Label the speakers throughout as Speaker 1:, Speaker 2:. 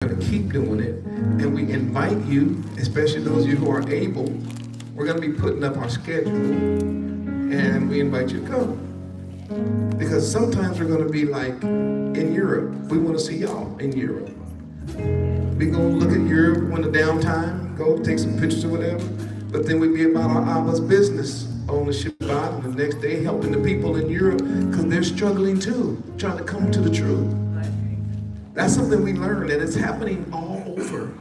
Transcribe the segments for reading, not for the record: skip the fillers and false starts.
Speaker 1: going to keep doing it. And we invite you, especially those of you who are able, we're going to be putting up our schedule. And we invite you to come. Because sometimes we're going to be like in Europe. We want to see y'all in Europe. We go look at Europe when the downtime, go take some pictures or whatever. But then we be about our hour's business on the Shabbat, and the next day helping the people in Europe because they're struggling too, trying to come to the truth. That's something we learned, and it's happening all over.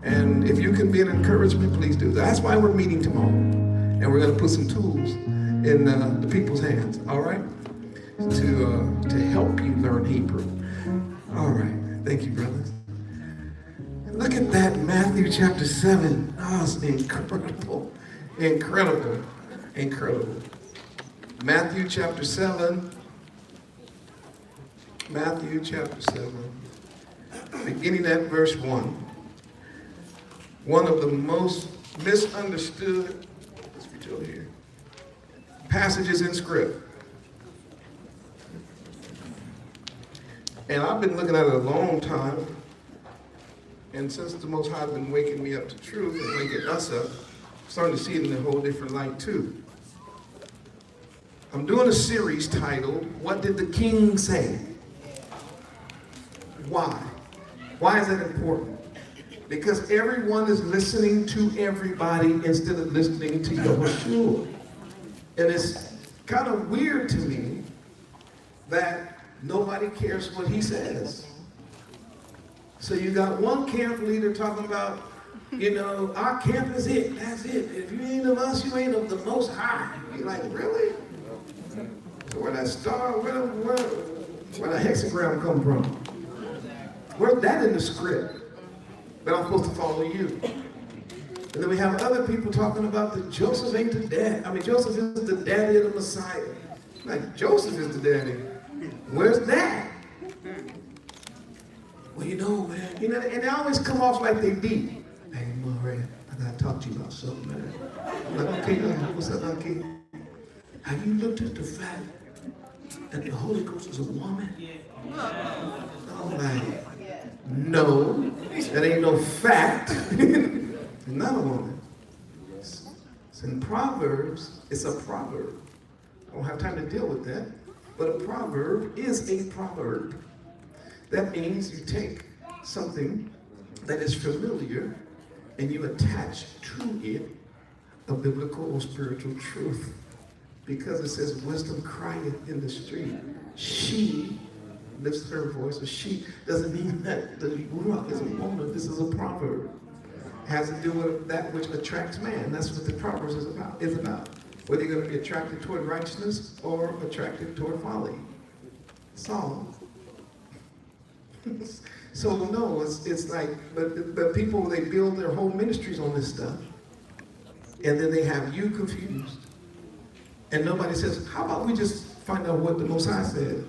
Speaker 1: And if you can be an encouragement, please do. That's why we're meeting tomorrow. And we're going to put some tools in the people's hands, all right? To help you learn Hebrew. All right. Thank you, brothers. Look at that, Matthew chapter 7. Oh, it's incredible. Incredible. Incredible. Matthew chapter 7. Matthew chapter 7. Beginning at verse 1. One of the most misunderstood, let's reach over here, passages in Scripture. And I've been looking at it a long time. And since the Most High has been waking me up to truth and waking us up, I'm starting to see it in a whole different light too. I'm doing a series titled, What Did the King Say? Why? Why is that important? Because everyone is listening to everybody instead of listening to Yahushua. And it's kind of weird to me that nobody cares what he says. So you got one camp leader talking about, our camp is it, that's it. If you ain't of us, you ain't of the Most High. You're like, really? So where that star, where the hexagram come from? Where's that in the script? That I'm supposed to follow you. And then we have other people talking about that Joseph ain't the dad. Joseph is the daddy of the Messiah. Like, Joseph is the daddy. Where's that? Well, man, and they always come off like they beat. Hey, Maria, I gotta talk to you about something, man. I'm like, okay, what's up, okay? Have you looked at the fact that the Holy Ghost is a woman? I'm like, no, that ain't no fact. It's not a woman. It's in Proverbs, it's a proverb. I don't have time to deal with that, but a proverb is a proverb. That means you take something that is familiar and you attach to it a biblical or spiritual truth. Because it says, wisdom crieth in the street. She lifts her voice, or she doesn't mean that the Ruach is a woman. This is a proverb. It has to do with that which attracts man. That's what the Proverbs is about. Whether you're going to be attracted toward righteousness or attracted toward folly. So no, it's like, but people, they build their whole ministries on this stuff. And then they have you confused. And nobody says, how about we just find out what the Most High said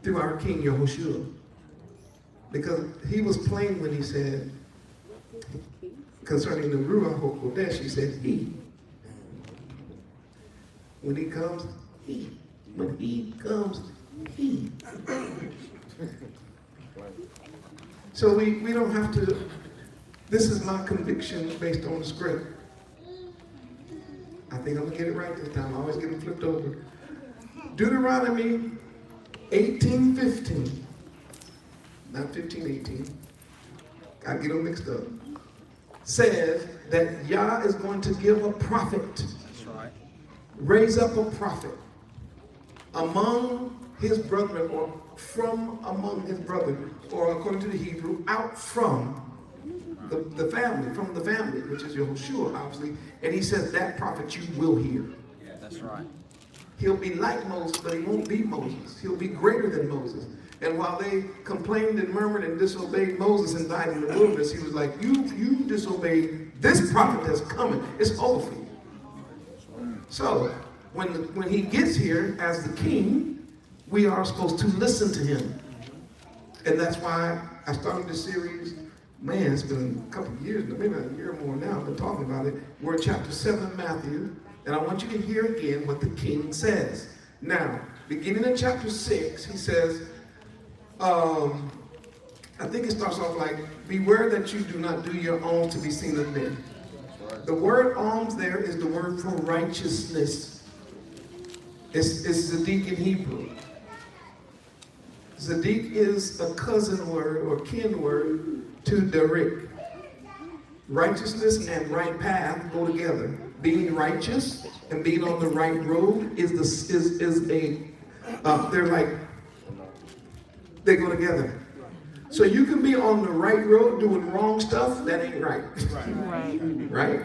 Speaker 1: through our King Yahushua? Because he was plain when he said, concerning the Ruach HaKodesh, he said, he. When he comes, he. When he comes, he. So we don't have to, this is my conviction based on the script. I think I'm gonna get it right this time. I always get them flipped over. Deuteronomy 18:15. Not 15:18. I get them mixed up. Says that Yah is going to give a prophet. That's right. Raise up a prophet among his brethren, or from among his brethren, or according to the Hebrew, out from the family, which is Yahushua, obviously. And he says that prophet you will hear.
Speaker 2: Yeah, that's right.
Speaker 1: He'll be like Moses, but he won't be Moses. He'll be greater than Moses. And while they complained and murmured and disobeyed Moses and died in the wilderness, he was like, you disobeyed this prophet that's coming. It's over for you. So when he gets here as the king, we are supposed to listen to him. And that's why I started this series. Man, it's been a couple of years, maybe a year or more now, I've been talking about it. We're in chapter 7, Matthew, and I want you to hear again what the king says. Now, beginning in chapter 6, he says, I think it starts off like, beware that you do not do your alms to be seen of men. The word alms there is the word for righteousness. It's Zadik in Hebrew. Zadik is a cousin word or kin word to Derek. Righteousness and right path go together. Being righteous and being on the right road they go together. So you can be on the right road doing wrong stuff, that ain't right. Right?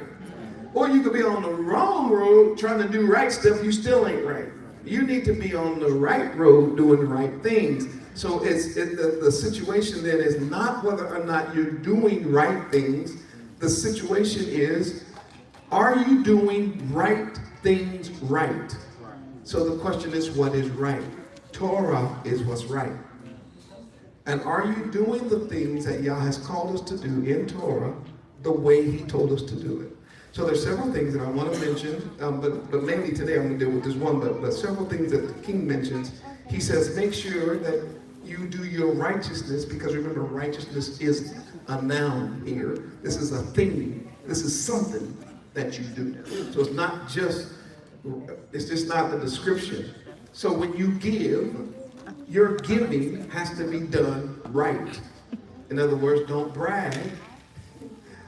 Speaker 1: Or you could be on the wrong road trying to do right stuff, you still ain't right. You need to be on the right road doing the right things. So the situation then is not whether or not you're doing right things. The situation is, are you doing right things right? So the question is, what is right? Torah is what's right. And are you doing the things that Yah has called us to do in Torah the way he told us to do it? So there's several things that I want to mention, but mainly today I'm going to deal with this one, but several things that the king mentions. He says, make sure that you do your righteousness, because remember, righteousness is a noun here. This is a thing. This is something that you do. So it's just not a description. So when you give, your giving has to be done right. In other words, don't brag.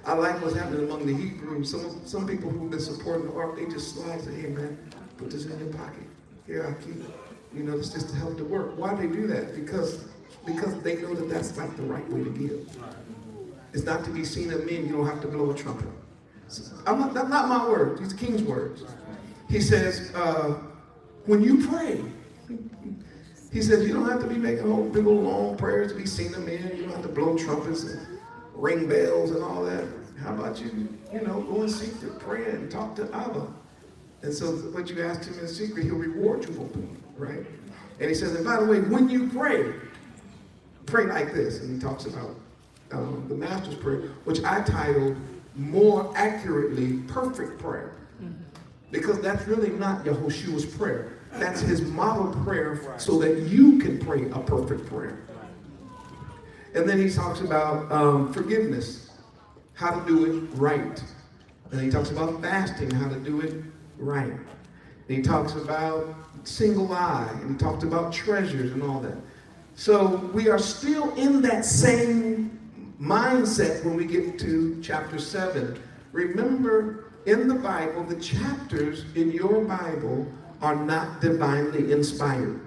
Speaker 1: I like what's happening among the Hebrews. Some people who've been supporting the ark, they just slide and say, hey man, put this in your pocket. Here, I keep it. You know, it's just to help the work. Why do they do that? Because they know that that's like the right way to give. It's not to be seen of men. You don't have to blow a trumpet. That's not my words. These are the king's words. He says, when you pray, he says, you don't have to be making whole big old long prayers to be seen of men. You don't have to blow trumpets and ring bells and all that. How about you go in secret, pray and talk to Allah. And so what you ask him in secret, he'll reward you openly, right? And he says, and by the way, when you pray like this. And he talks about the Master's Prayer, which I titled, more accurately, perfect prayer. Because that's really not Yahushua's prayer. That's his model prayer so that you can pray a perfect prayer. And then he talks about forgiveness, how to do it right. And he talks about fasting, how to do it right. And he talks about single eye, and he talks about treasures and all that. So we are still in that same mindset when we get to chapter 7. Remember, in the Bible, the chapters in your Bible are not divinely inspired.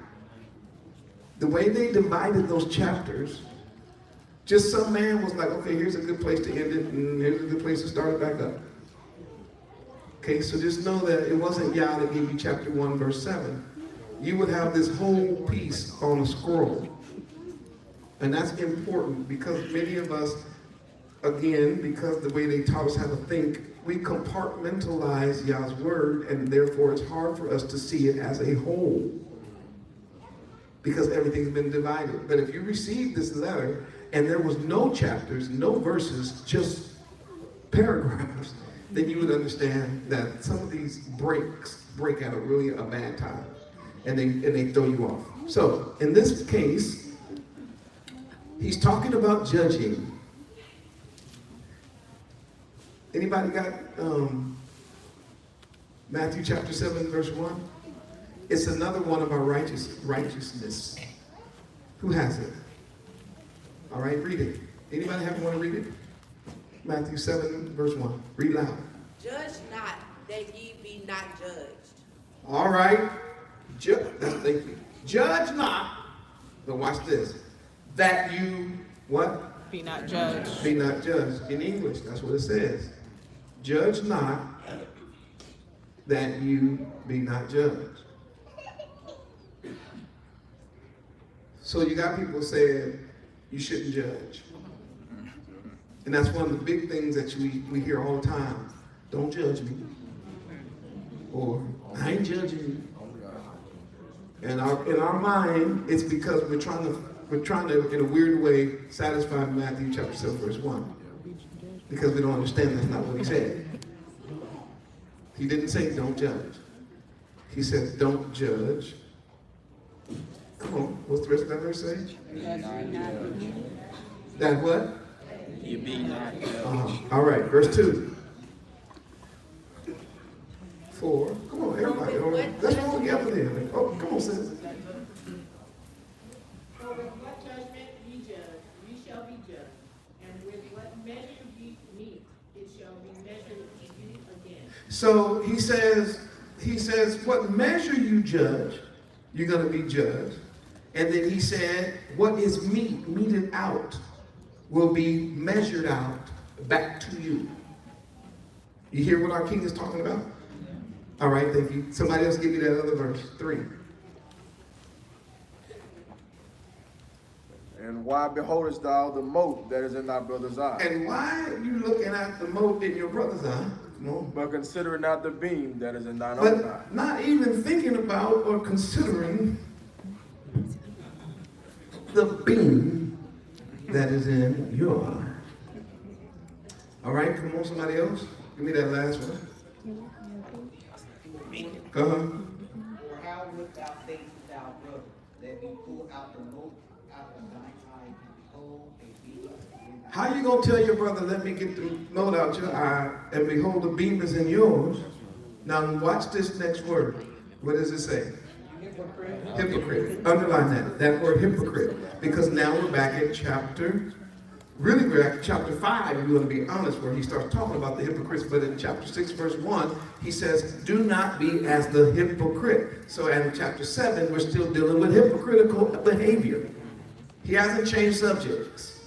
Speaker 1: The way they divided those chapters, just some man was like, okay, here's a good place to end it, and here's a good place to start it back up. Okay, so just know that it wasn't Yah that gave you chapter 1, verse 7. You would have this whole piece on a scroll. And that's important because many of us, again, because the way they taught us how to think, we compartmentalize Yah's word, and therefore it's hard for us to see it as a whole because everything's been divided. But if you received this letter and there was no chapters, no verses, just paragraphs, then you would understand that some of these break at really a bad time, and they throw you off. So in this case, he's talking about judging. Anybody got Matthew chapter 7, verse 1? It's another one of our righteousness. Who has it? All right, read it. Anybody have one to read it? Matthew 7, verse 1. Read loud.
Speaker 2: Judge not, that ye be not judged.
Speaker 1: All right. Thank you. Judge not. But watch this. That you, what?
Speaker 3: Be not judged.
Speaker 1: Be not judged. In English, that's what it says. Judge not, that you be not judged. So you got people saying you shouldn't judge. And that's one of the big things that we hear all the time. Don't judge me. Or, I ain't judging you. And in our mind, it's because we're trying to, in a weird way, satisfy Matthew chapter 7, verse 1. Because we don't understand that's not what he said. He didn't say don't judge. He said don't judge. Come on, what's the rest of that verse say? That what?
Speaker 3: You be not judged.
Speaker 1: All right, verse 2. 4. Come on, everybody. Let's roll together then. Oh, come on, sis.
Speaker 4: For with what judgment ye judge, ye shall be judged, and with what measure ye meet, it shall be measured to you again.
Speaker 1: So he says, what measure you judge, you're going to be judged. And then he said, what is meted out, will be measured out back to you. You hear what our King is talking about? All right, thank you. Somebody else give me that other verse, 3.
Speaker 5: And why beholdest thou the mote that is in thy brother's eye?
Speaker 1: And why are you looking at the mote in your brother's eye? Come on.
Speaker 5: But consider not the beam that is in thine own eye.
Speaker 1: But not even thinking about or considering the beam that is in your eye. All right, come on, somebody else. Give me that last one.
Speaker 6: Or how wilt thou say to thy brother, let me pull out the mote out of thine eye, and behold a beam in thy
Speaker 1: How you gonna tell your brother, let me get the mote out your eye, and behold the beam is in yours? Now watch this next word. What does it say? Hypocrite. Underline that word hypocrite. Because now we're back at chapter 5, if you want to be honest, where he starts talking about the hypocrites. But in chapter 6, verse 1, he says, do not be as the hypocrite. So in chapter 7, we're still dealing with hypocritical behavior. He hasn't changed subjects.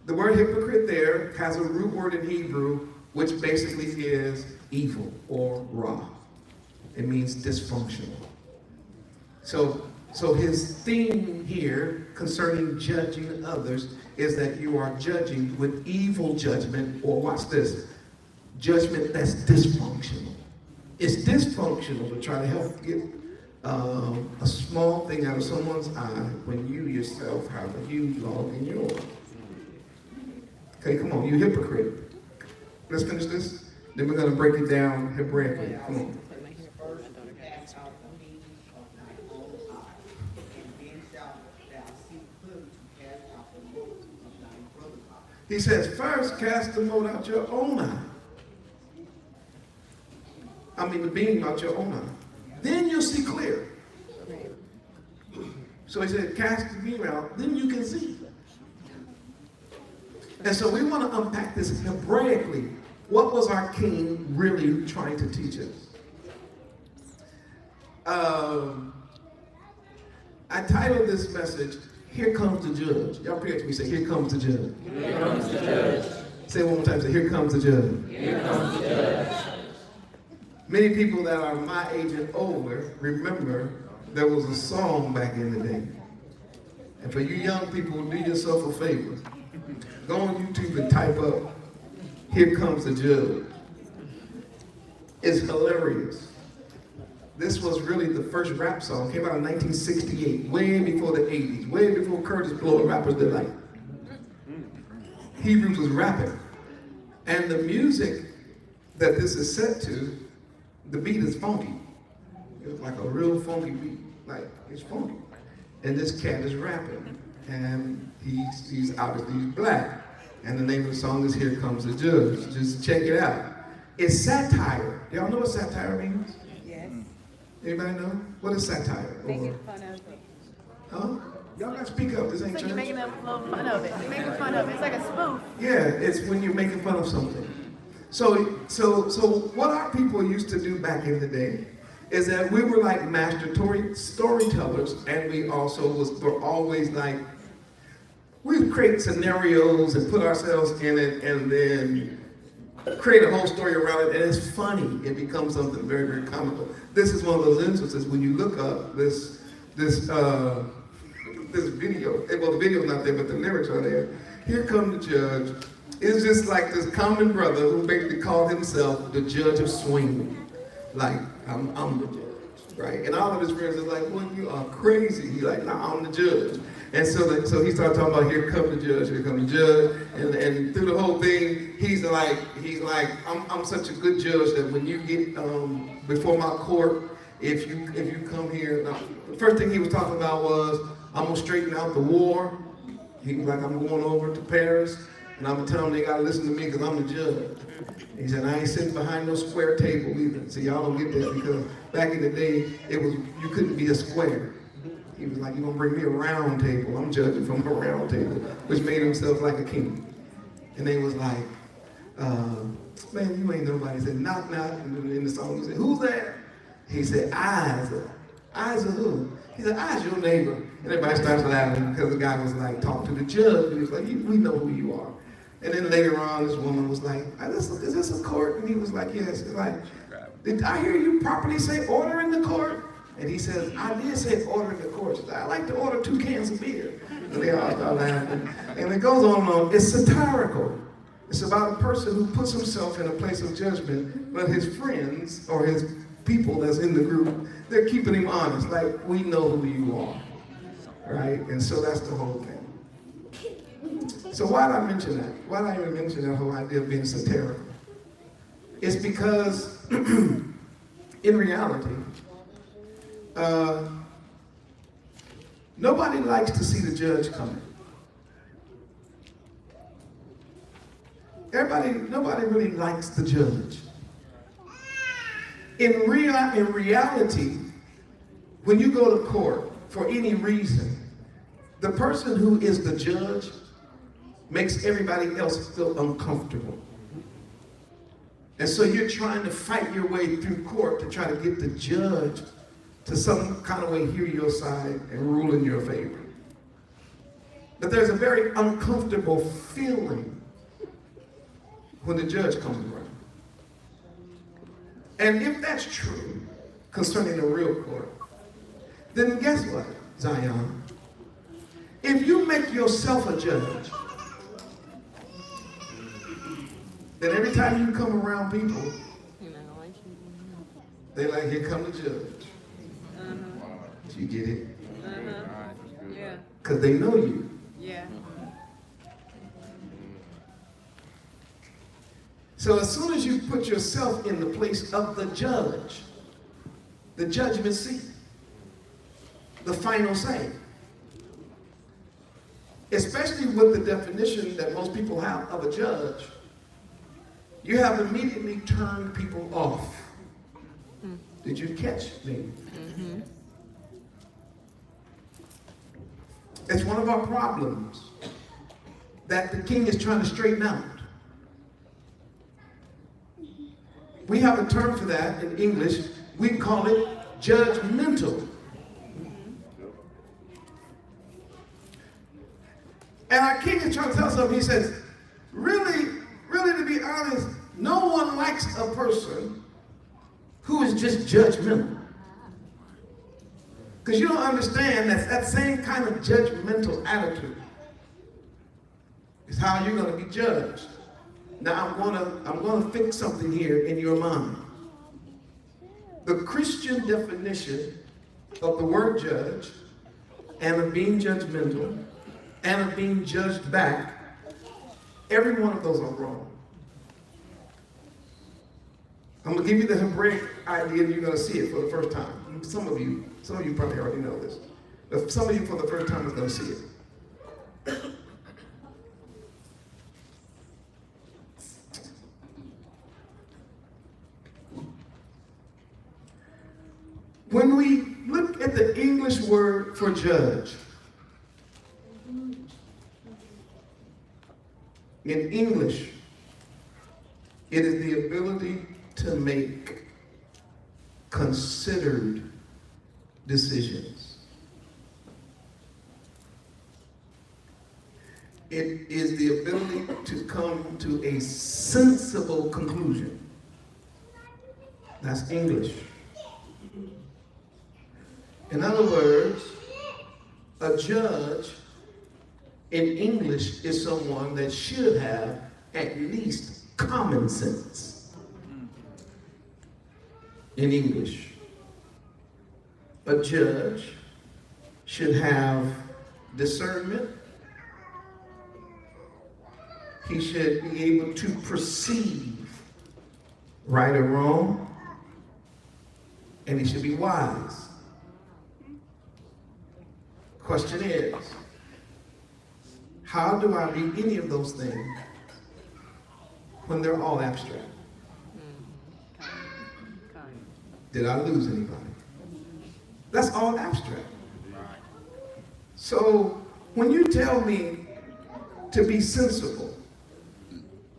Speaker 1: The word hypocrite there has a root word in Hebrew, which basically is evil or raw. It means dysfunctional. So his theme here concerning judging others is that you are judging with evil judgment, or watch this, judgment that's dysfunctional. It's dysfunctional to try to help get a small thing out of someone's eye when you yourself have a huge log in yours. Okay, come on, you hypocrite. Let's finish this. Then we're going to break it down Hebraically. Come on.
Speaker 6: cast out the beam of thy own eye, and then shalt thou see clearly to cast out the mote of thy brother's eye.
Speaker 1: He says, first cast the mote out your own eye. I mean the beam out your own eye. Then you'll see clear. So he said, cast the beam out, then you can see. And so we want to unpack this Hebraically. What was our King really trying to teach us? I titled this message, Here Comes the Judge. Y'all pray to me, say, Here Comes the Judge.
Speaker 3: Here comes the judge.
Speaker 1: Say it one more time, say, Here Comes the Judge.
Speaker 3: Here comes the judge.
Speaker 1: Many people that are my age and older remember there was a song back in the day. And for you young people, do yourself a favor. Go on YouTube and type up, Here Comes the Judge. It's hilarious. This was really the first rap song. Came out in 1968, way before the 80s, way before Curtis Blow and Rappers Delight. Hebrews was rapping. And the music that this is set to, the beat is funky. It's like a real funky beat. Like, it's funky. And this cat is rapping. And he's obviously black. And the name of the song is Here Comes the Judge. Just check it out. It's satire. Y'all know what satire means?
Speaker 7: Yes.
Speaker 1: Anybody know? What is satire?
Speaker 7: Making fun of it.
Speaker 1: Huh? Y'all gotta speak up. This ain't
Speaker 7: So
Speaker 1: church.
Speaker 7: you're making a little fun of it. You're making fun of it. It's like a spoof.
Speaker 1: Yeah, it's when you're making fun of something. So what our people used to do back in the day is that we were like master storytellers, and we also were always like, we'd create scenarios and put ourselves in it, and then create a whole story around it, and it's funny. It becomes something very, very comical. This is one of those instances when you look up this video. Well, the video's not there, but the lyrics are there. Here Comes the Judge. It's just like this common brother who basically called himself the judge of swing. Like, I'm the judge, right? And all of his friends are like, well, you are crazy. He's like, no, I'm the judge. And so he started talking about, here come the judge, here come the judge. And through the whole thing, he's like, I'm such a good judge that when you get before my court, if you come here, now, the first thing he was talking about was, I'm gonna straighten out the war. He was like, I'm going over to Paris, and I'm going to tell them they got to listen to me because I'm the judge. He said, I ain't sitting behind no square table either. See, y'all don't get that because back in the day, you couldn't be a square. He was like, you're going to bring me a round table. I'm judging from a round table, which made himself like a king. And they was like, man, you ain't nobody. He said, knock, knock. And in the song, he said, who's there? He said, Isa. Isa who? He said, Isa your neighbor. And everybody starts laughing because the guy was like talking to the judge. And he was like, we know who you are. And then later on, this woman was like, is this a court? And he was like, yes. He's like, did I hear you properly say order in the court? And he says, I did say order in the court. She said, I like to order 2 cans of beer. And they all start laughing. And it goes on and on. It's satirical. It's about a person who puts himself in a place of judgment, but his friends or his people that's in the group, they're keeping him honest. Like, we know who you are. Right? And so that's the whole thing. So why did I mention that? Why did I even mention that whole idea of being satirical? It's because in reality, nobody likes to see the judge coming. Nobody really likes the judge. In reality, when you go to court for any reason, the person who is the judge makes everybody else feel uncomfortable. And so you're trying to fight your way through court to try to get the judge to some kind of way hear your side and rule in your favor. But there's a very uncomfortable feeling when the judge comes around. And if that's true concerning the real court, then guess what, Zion? If you make yourself a judge, then every time you come around people, they like, here come the judge. You get it?
Speaker 7: Yeah.
Speaker 1: Because they know you.
Speaker 7: Yeah.
Speaker 1: So as soon as you put yourself in the place of the judgment seat, the final say, especially with the definition that most people have of a judge, you have immediately turned people off. Did you catch me? Mm-hmm. It's one of our problems that the king is trying to straighten out. We have a term for that in English. We call it judgmental. And our king is trying to tell us something. He says, really, to be honest, no one likes a person who is just judgmental. Because you don't understand that same kind of judgmental attitude is how you're going to be judged. Now I'm gonna fix something here in your mind. The Christian definition of the word judge and of being judgmental and of being judged back, every one of those are wrong. I'm gonna give you the Hebraic idea and you're gonna see it for the first time. Some of you probably already know this. But some of you for the first time is gonna see it. When we look at the English word for judge, in English, it is the ability to make considered decisions. It is the ability to come to a sensible conclusion. That's English. In other words, a judge in English is someone that should have at least common sense. In English, a judge should have discernment. He should be able to perceive right or wrong, and he should be wise. Question is, How do I be any of those things when they're all abstract? Did I lose anybody? That's all abstract. So when you tell me to be sensible,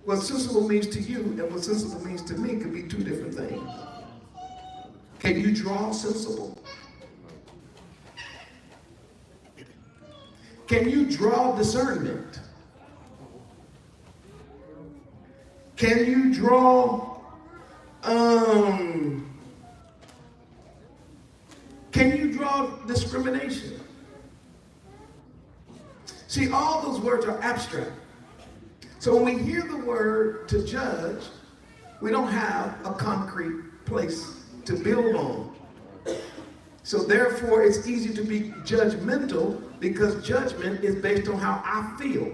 Speaker 1: what sensible means to you and what sensible means to me could be two different things. Can you draw sensible? Can you draw discernment? Can you draw discrimination? See, all those words are abstract. So when we hear the word to judge, we don't have a concrete place to build on. So therefore, it's easy to be judgmental because judgment is based on how I feel.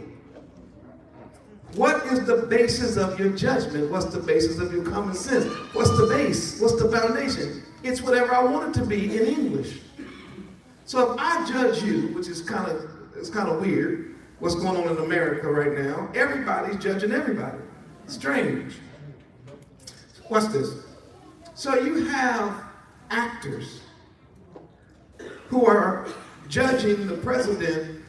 Speaker 1: What is the basis of your judgment? What's the basis of your common sense? What's the base? What's the foundation? It's whatever I want it to be in English. So if I judge you, which is kind of weird, what's going on in America right now, everybody's judging everybody. Strange. Watch this. So you have actors who are judging the president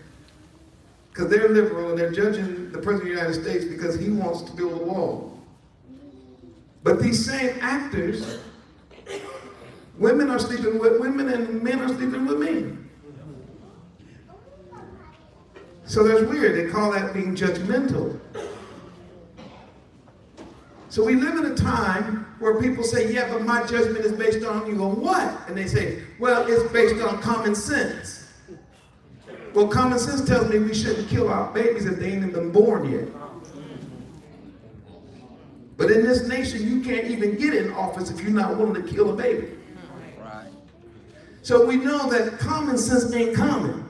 Speaker 1: because they're liberal, and they're judging the president of the United States because he wants to build a wall. But these same actors, women are sleeping with women and men are sleeping with men. So that's weird. They call that being judgmental. So we live in a time where people say, yeah, but my judgment is based on, you go, what? And they say, well, it's based on common sense. Well, common sense tells me we shouldn't kill our babies if they ain't even been born yet. But in this nation, you can't even get in office if you're not willing to kill a baby.
Speaker 3: Right.
Speaker 1: So we know that common sense ain't common.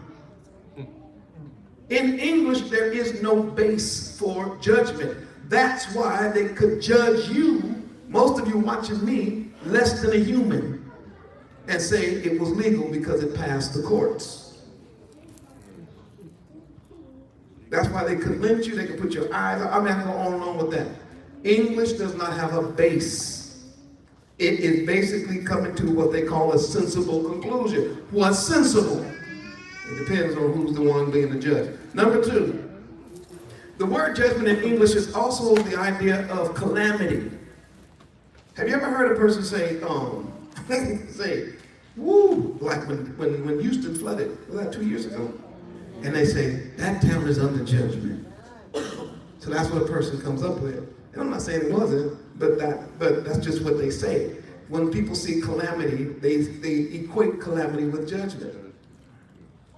Speaker 1: In English, there is no base for judgment. That's why they could judge you, most of you watching me, less than a human, and say it was legal because it passed the courts. That's why they could lynch you, they could put your eyes out. I'm not going to go on and on with that. English does not have a base. It is basically coming to what they call a sensible conclusion. What's sensible? It depends on who's the one being the judge. Number two, the word judgment in English is also the idea of calamity. Have you ever heard a person say, say, woo, like when Houston flooded, was that 2 years ago? And they say, that town is under judgment. So that's what a person comes up with. And I'm not saying it wasn't, but that's just what they say. When people see calamity, they equate calamity with judgment.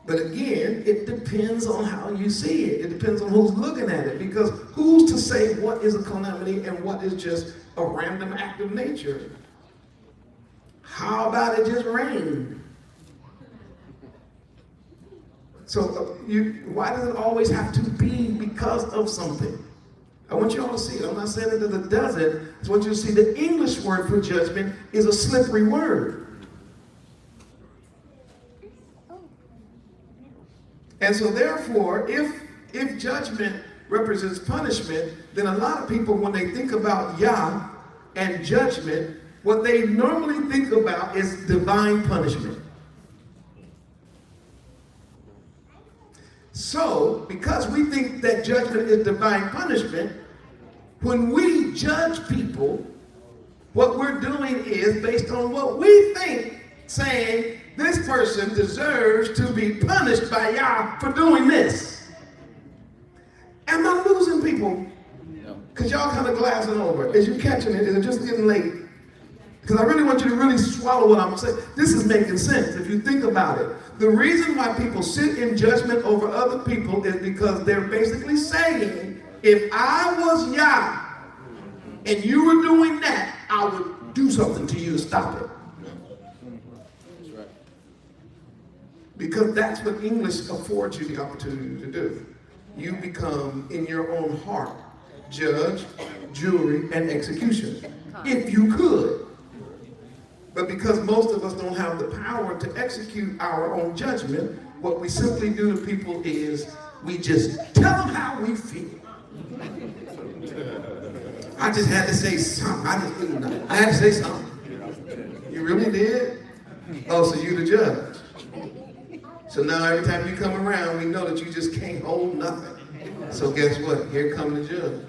Speaker 1: But again, it depends on how you see it. It depends on who's looking at it. Because who's to say what is a calamity and what is just a random act of nature? How about it just rained? So why does it always have to be because of something? I want you all to see it. I'm not saying that it doesn't. I just want you to see the English word for judgment is a slippery word. And so therefore, if judgment represents punishment, then a lot of people, when they think about Yah and judgment, what they normally think about is divine punishment. So, because we think that judgment is divine punishment, when we judge people, what we're doing is based on what we think, saying, this person deserves to be punished by Yah for doing this. Am I losing people?
Speaker 3: No.
Speaker 1: Because y'all kind of glassing over. Is you catching it? Is it just getting late? Because I really want you to really swallow what I'm saying. This is making sense if you think about it. The reason why people sit in judgment over other people is because they're basically saying, if I was Yah and you were doing that, I would do something to you to stop it.
Speaker 3: That's right.
Speaker 1: Because that's what English affords you the opportunity to do. You become, in your own heart, judge, jury, and executioner. If you could. But because most of us don't have the power to execute our own judgment, what we simply do to people is We just tell them how we feel. I just had to say something. I had to say something. You really did? Oh, so you the judge. So now every time you come around, we know that you just can't hold nothing. So guess what? Here come the judge.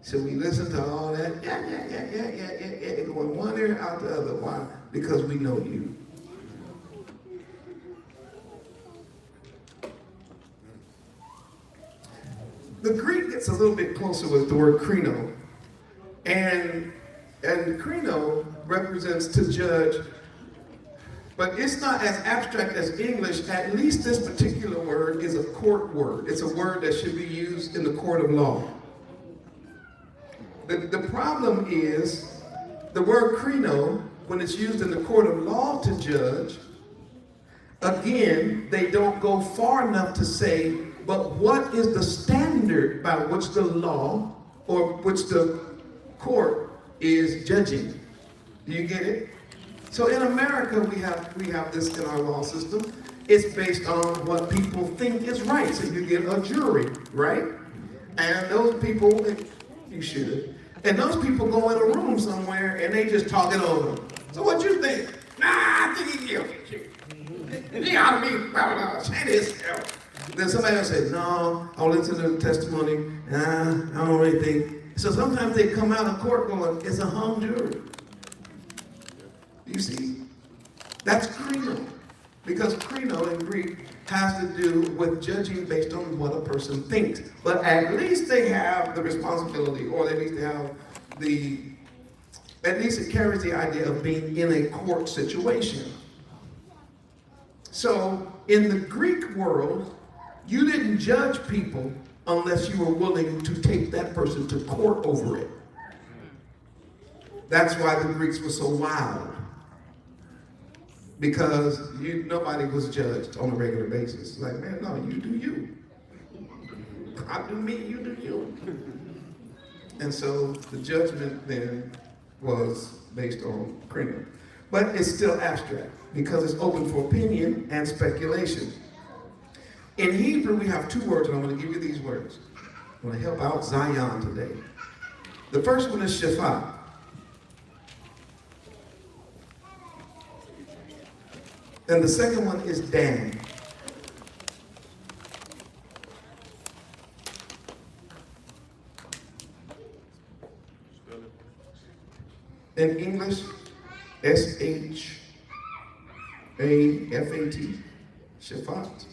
Speaker 1: So we listen to all that, yeah, going one ear out the other. Why? Because we know you. The Greek gets a little bit closer with the word krino. And krino represents to judge, but it's not as abstract as English. At least this particular word is a court word. It's a word that should be used in the court of law. The problem is the word krino, when it's used in the court of law to judge, again, they don't go far enough to say, but what is the standard by which the law or which the court is judging? Do you get it? So in America, we have this in our law system. It's based on what people think is right. So you get a jury, right? And those people, you should. And those people go in a room somewhere and they just talk it over. So what you think? Nah, I think he's guilty. He ought to be, blah, blah, blah. Say this. Then somebody else says, no, I'll listen to the testimony. Nah, I don't really think. So sometimes they come out of court going, it's a hung jury. You see? That's krino. Because krino in Greek has to do with judging based on what a person thinks. But at least they have the responsibility, or at least they have at least it carries the idea of being in a court situation. So in the Greek world, you didn't judge people unless you were willing to take that person to court over it. That's why the Greeks were so wild. Because nobody was judged on a regular basis. Like, man, no, you do you. I do me, you do you. And so the judgment then was based on krino. But it's still abstract because it's open for opinion and speculation. In Hebrew, we have two words, and I'm going to give you these words. I'm going to help out Zion today. The first one is shaphat. And the second one is Dan. In English, S-H-A-F-A-T, shaphat,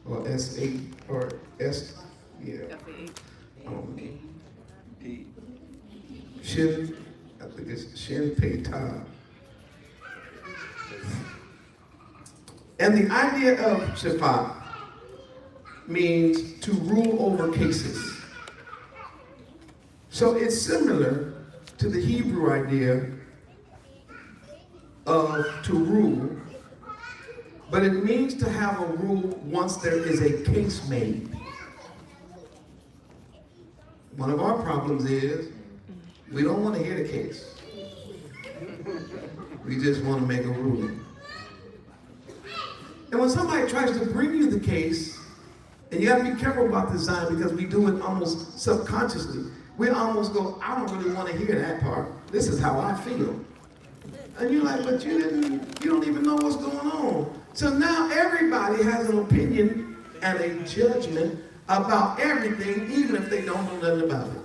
Speaker 1: or S-A, or S, yeah. Shin, I think it's Shin Pei Ta. And the idea of shaphat means to rule over cases. So it's similar to the Hebrew idea of to rule, but it means to have a rule once there is a case made. One of our problems is we don't want to hear the case. We just want to make a ruling. And when somebody tries to bring you the case, and you have to be careful about this, Zion, because we do it almost subconsciously. We almost go, I don't really want to hear that part. This is how I feel. And you're like, but you don't even know what's going on. So now everybody has an opinion and a judgment about everything, even if they don't know nothing about it.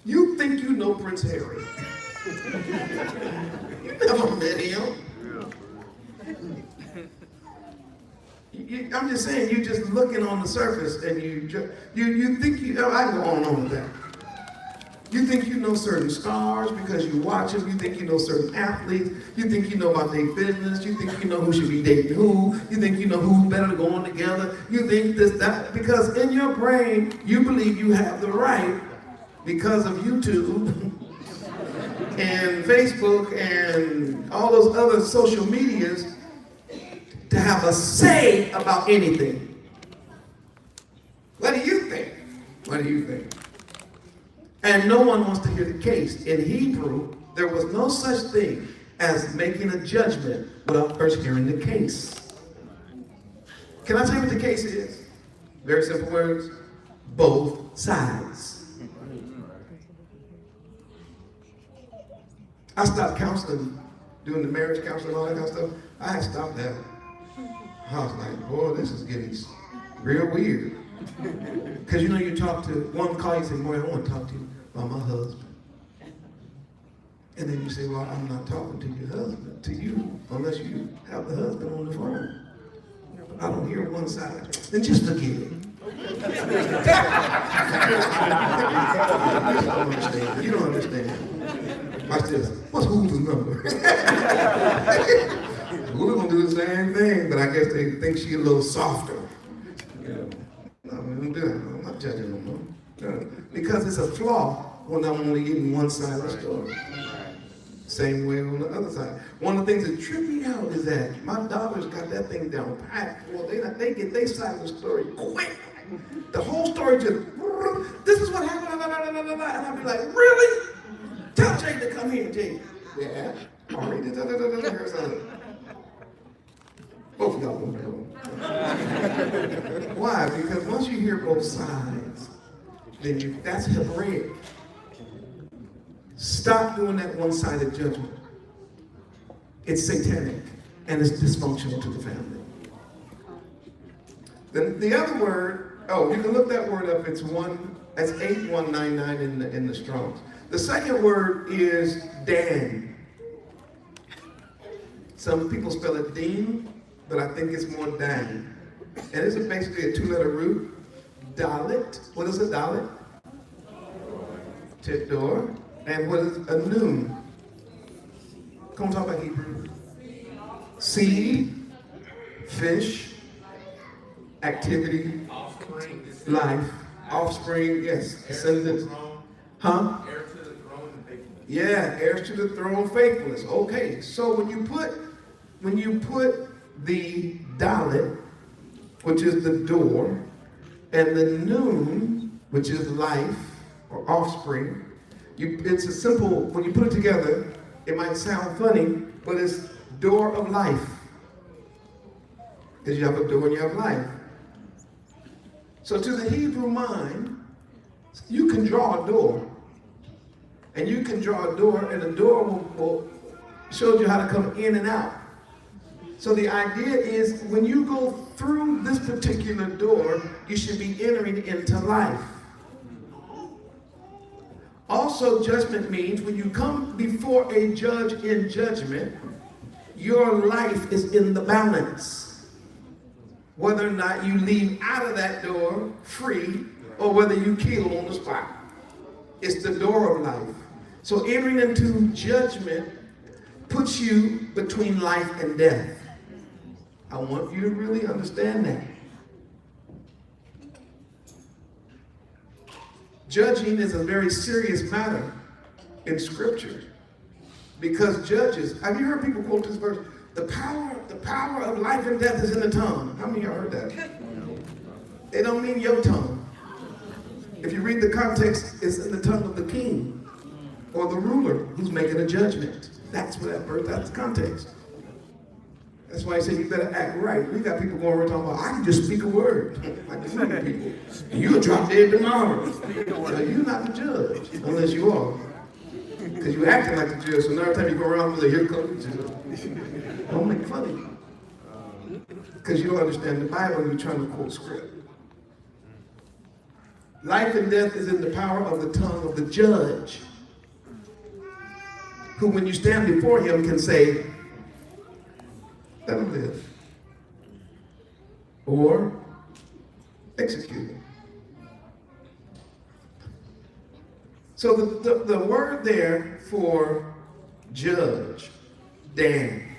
Speaker 1: You think you know Prince Harry. You never met him. I'm just saying, you're just looking on the surface and you think I can go on with that. You think you know certain stars because you watch them. You think you know certain athletes. You think you know about their business. You think you know who should be dating who. You think you know who's better going together. You think this, that, because in your brain, you believe you have the right, because of YouTube and Facebook and all those other social medias, to have a say about anything. What do you think? What do you think? And no one wants to hear the case. In Hebrew, there was no such thing as making a judgment without first hearing the case. Can I tell you what the case is? Very simple words. Both sides. I stopped counseling, doing the marriage counseling, all that kind of stuff. I had stopped that. I was like, boy, this is getting real weird. Because you talk to one call, you say, boy, I want to talk to you about my husband. And then you say, well, I'm not talking to your husband, to you, unless you have the husband on the phone. I don't hear one side. Then just forget it. You don't understand. Watch this. What's Hulu's number? Hulu gonna do the same thing, but I guess they think she's a little softer. I'm not judging no more. No. Because it's a flaw when I'm only getting one side of the story. Same way on the other side. One of the things that trip me out is that my daughters got that thing down pat. Well, they get their side of the story quick. The whole story just, this is what happened, and I'll be like, really? Tell Jay to come here, Jay. Yeah. Already. Here's other. Both of y'all won't know. Why? Because once you hear both sides, then that's Hebraic. Stop doing that one-sided judgment. It's satanic and it's dysfunctional to the family. Then the other word, you can look that word up. That's 8199 in the Strong's. The second word is Dan. Some people spell it Dean, but I think it's more Dan. And it's basically a two-letter root. Dalet. What is a Dalet? Tidor. And what is a noon? Come on, talk about Hebrew. Seed, fish, activity, life, offspring, yes, descendants. Huh?
Speaker 5: Heir to the throne and faithfulness.
Speaker 1: Yeah, heirs to the throne, faithfulness. Okay, so when you put the Dalet, which is the door, and the noon, which is life or offspring, it's a simple, when you put it together, it might sound funny, but it's door of life. Because you have a door and you have life. So to the Hebrew mind, you can draw a door. And you can draw a door, and the door will show you how to come in and out. So the idea is when you go through this particular door, you should be entering into life. Also, judgment means when you come before a judge in judgment, your life is in the balance. Whether or not you leave out of that door free or whether you kill on the spot. It's the door of life. So entering into judgment puts you between life and death. I want you to really understand that. Judging is a very serious matter in Scripture. Because judges, have you heard people quote this verse? The power of life and death is in the tongue. How many of y'all heard that? They don't mean your tongue. If you read the context, it's in the tongue of the king or the ruler who's making a judgment. That's what that verse, that's the context. That's why I say you better act right. We got people going around talking about, I can just speak a word. Like the people. And you'll drop dead tomorrow. So you're not the judge, unless you are. Because you're acting like the judge, so every time you go around, you're like, here comes the judge. Don't make fun of you. Because you don't understand the Bible and you're trying to quote script. Life and death is in the power of the tongue of the judge, who when you stand before him can say, let him live, or execute him. So the word there for judge, Dan,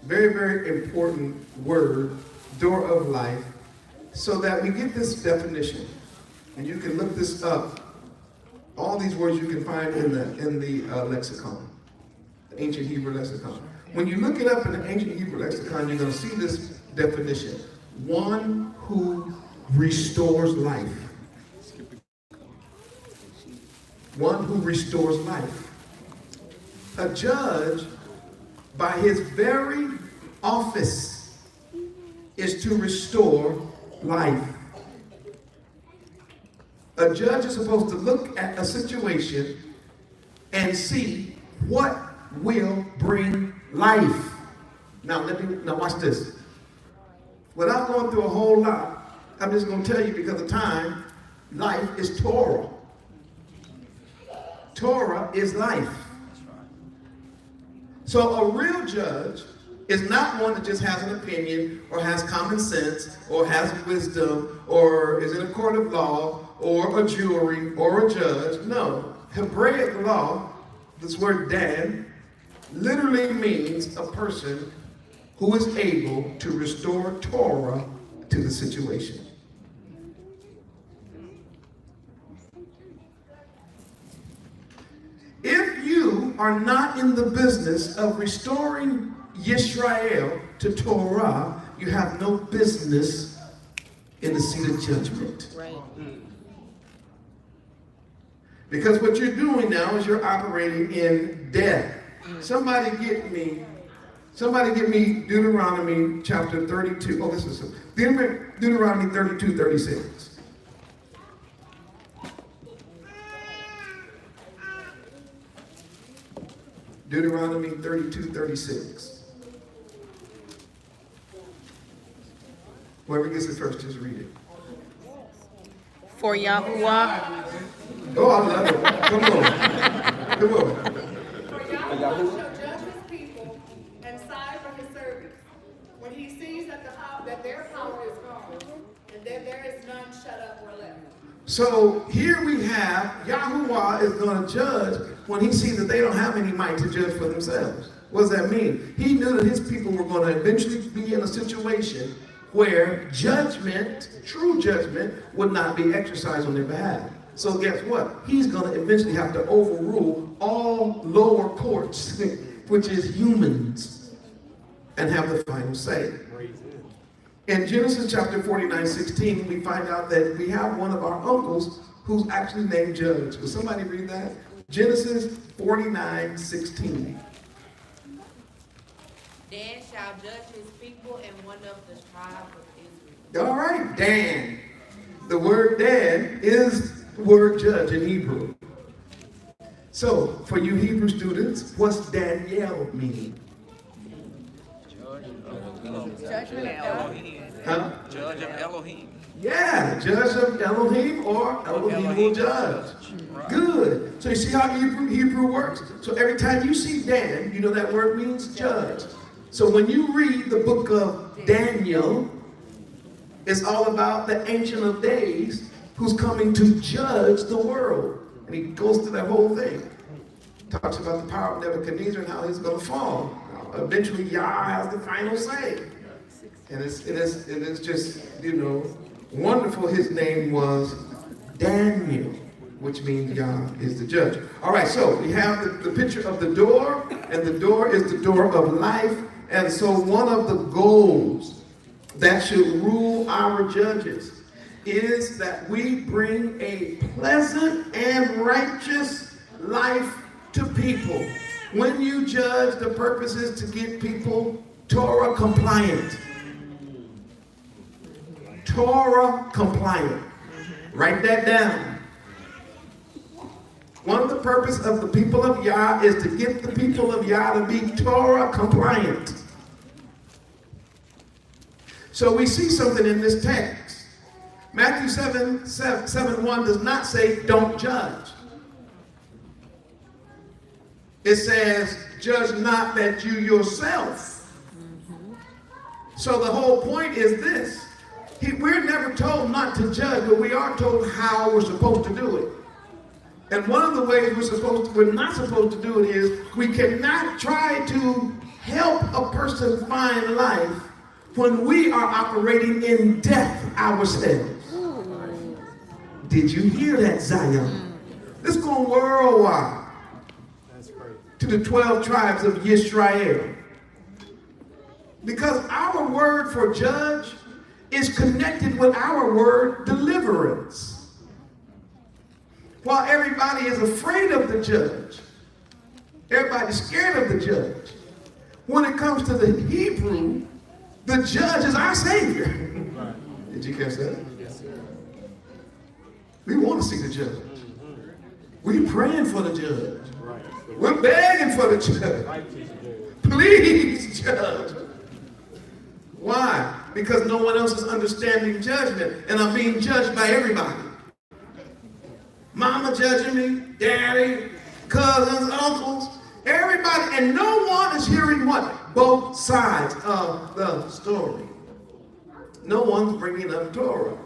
Speaker 1: very, very important word, door of life, so that we get this definition. And you can look this up. All these words you can find in the lexicon, the ancient Hebrew lexicon. When you look it up in the ancient Hebrew lexicon, you're going to see this definition. One who restores life. One who restores life. A judge by his very office is to restore life. A judge is supposed to look at a situation and see what will bring life. Now watch this. Without going through a whole lot, I'm just going to tell you because of time, life is Torah. Torah is life. So a real judge is not one that just has an opinion or has common sense or has wisdom or is in a court of law or a jury or a judge. No. Hebraic law, this word Dan, literally means a person who is able to restore Torah to the situation. If you are not in the business of restoring Yisrael to Torah, you have no business in the seat of judgment.
Speaker 2: Right.
Speaker 1: Because what you're doing now is you're operating in death. Somebody get me Deuteronomy chapter 32. Oh, this is Deuteronomy 32, 36. Deuteronomy 32, 36. Whoever gets it first, just read it.
Speaker 7: For Yahuwah,
Speaker 1: Oh, I love it. Come on. Come on.
Speaker 8: For Yahweh shall judge his people and side for his servants. When he sees that their power is gone, and that there is none shut up or left.
Speaker 1: So here we have Yahuwah is going to judge when he sees that they don't have any might to judge for themselves. What does that mean? He knew that his people were going to eventually be in a situation where judgment, true judgment, would not be exercised on their behalf. So guess what? He's going to eventually have to overrule all lower courts, which is humans, and have the final say. In Genesis chapter 49, 16, we find out that we have one of our uncles who's actually named Judge. Will somebody read that? Genesis 49, 16.
Speaker 2: Dan shall judge his people and one of the tribes of Israel.
Speaker 1: All right, Dan. The word Dan is the word judge in Hebrew. So, for you Hebrew students, what's Daniel mean? Huh?
Speaker 3: Judge of Elohim.
Speaker 1: Yeah, judge of Elohim or Elohim will judge.
Speaker 3: Right.
Speaker 1: Good. So you see how Hebrew works? So every time you see Dan, you know that word means judge. So when you read the book of Daniel, it's all about the Ancient of Days who's coming to judge the world. And he goes through that whole thing. Talks about the power of Nebuchadnezzar and how he's going to fall. Eventually, Yah has the final say. And it is just, wonderful. His name was Daniel, which means Yah is the judge. All right, so we have the picture of the door, and the door is the door of life. And so one of the goals that should rule our judges is that we bring a pleasant and righteous life to people. When you judge, the purpose is to get people Torah compliant. Torah compliant. Write that down. One of the purposes of the people of Yah is to get the people of Yah to be Torah compliant. So we see something in this text. Matthew 7:1 does not say don't judge. It says judge not that you yourself. So the whole point is this. We're never told not to judge, but we are told how we're supposed to do it. And one of the ways we're not supposed to do it is we cannot try to help a person find life when we are operating in death ourselves. Did you hear that, Zion? Let's go worldwide to the 12 tribes of Yisrael. Because our word for judge is connected with our word deliverance. While everybody is afraid of the judge, everybody's scared of the judge, when it comes to the Hebrew, the judge is our Savior. Did you catch that?
Speaker 3: Yes, sir.
Speaker 1: We want to see the judge. We're praying for the judge. We're begging for the judge. Please, judge. Why? Because no one else is understanding judgment, and I'm being judged by everybody. Mama judging me, daddy, cousins, uncles, everybody, and no one is hearing what? Both sides of the story. No one's bringing up Torah.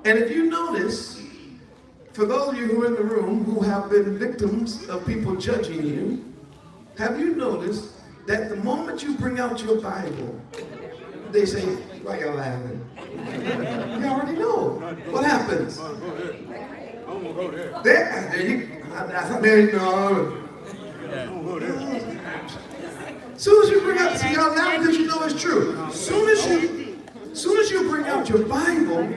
Speaker 1: And if you notice, for those of you who are in the room who have been victims of people judging you, have you noticed that the moment you bring out your Bible, they say, why y'all laughing? You already know what happens. Soon as you bring out, see y'all laughing because you know it's true. Soon as you bring out your Bible,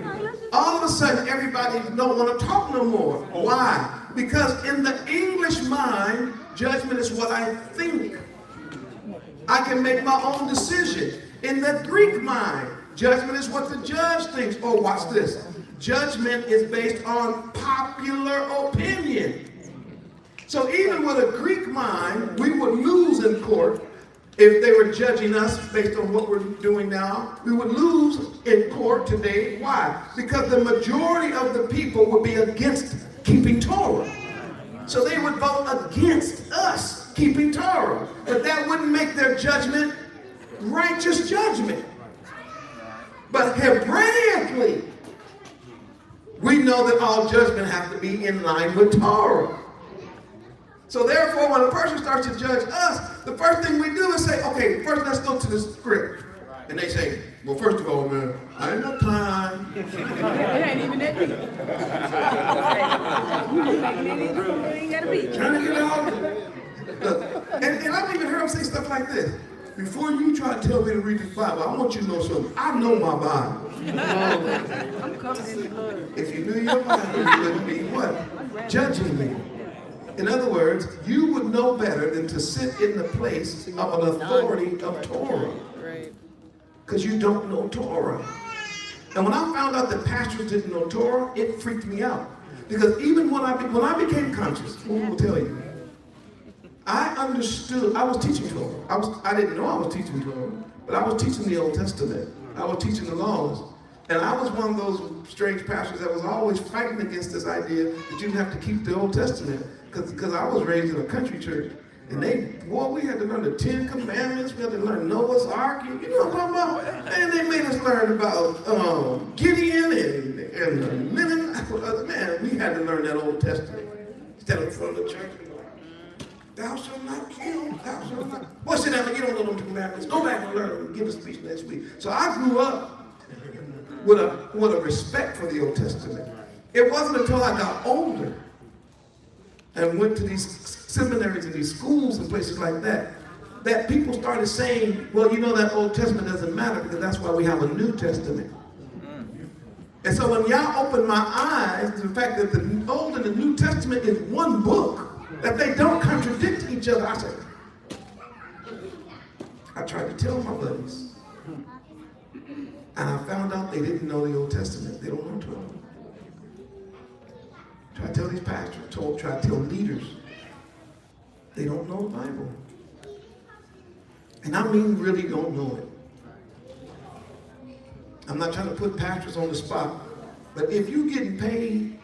Speaker 1: all of a sudden everybody don't want to talk no more. Why? Because in the English mind, judgment is what I think. I can make my own decision. In the Greek mind, judgment is what the judge thinks. Oh, watch this. Judgment is based on popular opinion. So even with a Greek mind, we would lose in court if they were judging us based on what we're doing now. We would lose in court today. Why? Because the majority of the people would be against keeping Torah. So they would vote against us keeping Torah. But that wouldn't make their judgment righteous judgment. But Hebraically, we know that all judgment has to be in line with Torah. So therefore, when a person starts to judge us, the first thing we do is say, okay, first let's go to the script. And they say, well, first of all, man, I ain't got time.
Speaker 7: It ain't even that deep. You ain't gotta be.
Speaker 1: Trying to get out. And I've even heard them say stuff like this. Before you try to tell me to read the Bible, I want you to know something. I know my Bible.
Speaker 7: I'm covered in the blood.
Speaker 1: If you knew your Bible, you wouldn't be what? Judging me. In other words, you would know better than to sit in the place of an authority of Torah.
Speaker 7: Right.
Speaker 1: Because you don't know Torah. And when I found out that pastors didn't know Torah, it freaked me out. Because even when I became conscious, who will tell you? I understood, I was teaching Torah. I didn't know I was teaching Torah, but I was teaching the Old Testament. I was teaching the laws. And I was one of those strange pastors that was always fighting against this idea that you didn't have to keep the Old Testament. Because I was raised in a country church. And we had to learn the 10 Commandments. We had to learn Noah's Ark. You know what I'm talking about? And they made us learn about Gideon and Linen. Man, we had to learn that Old Testament. Instead of from the church. Thou shalt not kill, thou shalt not. What's it ever? You don't know them 2 commandments. Go back and learn them and give a speech next week. So I grew up with a respect for the Old Testament. It wasn't until I got older and went to these seminaries and these schools and places like that, that people started saying, well, you know, that Old Testament doesn't matter because that's why we have a New Testament. And so when y'all opened my eyes to the fact that the Old and the New Testament is one book, that they don't contradict each other, I tried to tell my buddies. And I found out they didn't know the Old Testament. They don't know Torah. Try to tell these pastors, try to tell leaders, they don't know the Bible. And I mean really don't know it. I'm not trying to put pastors on the spot, but if you're getting paid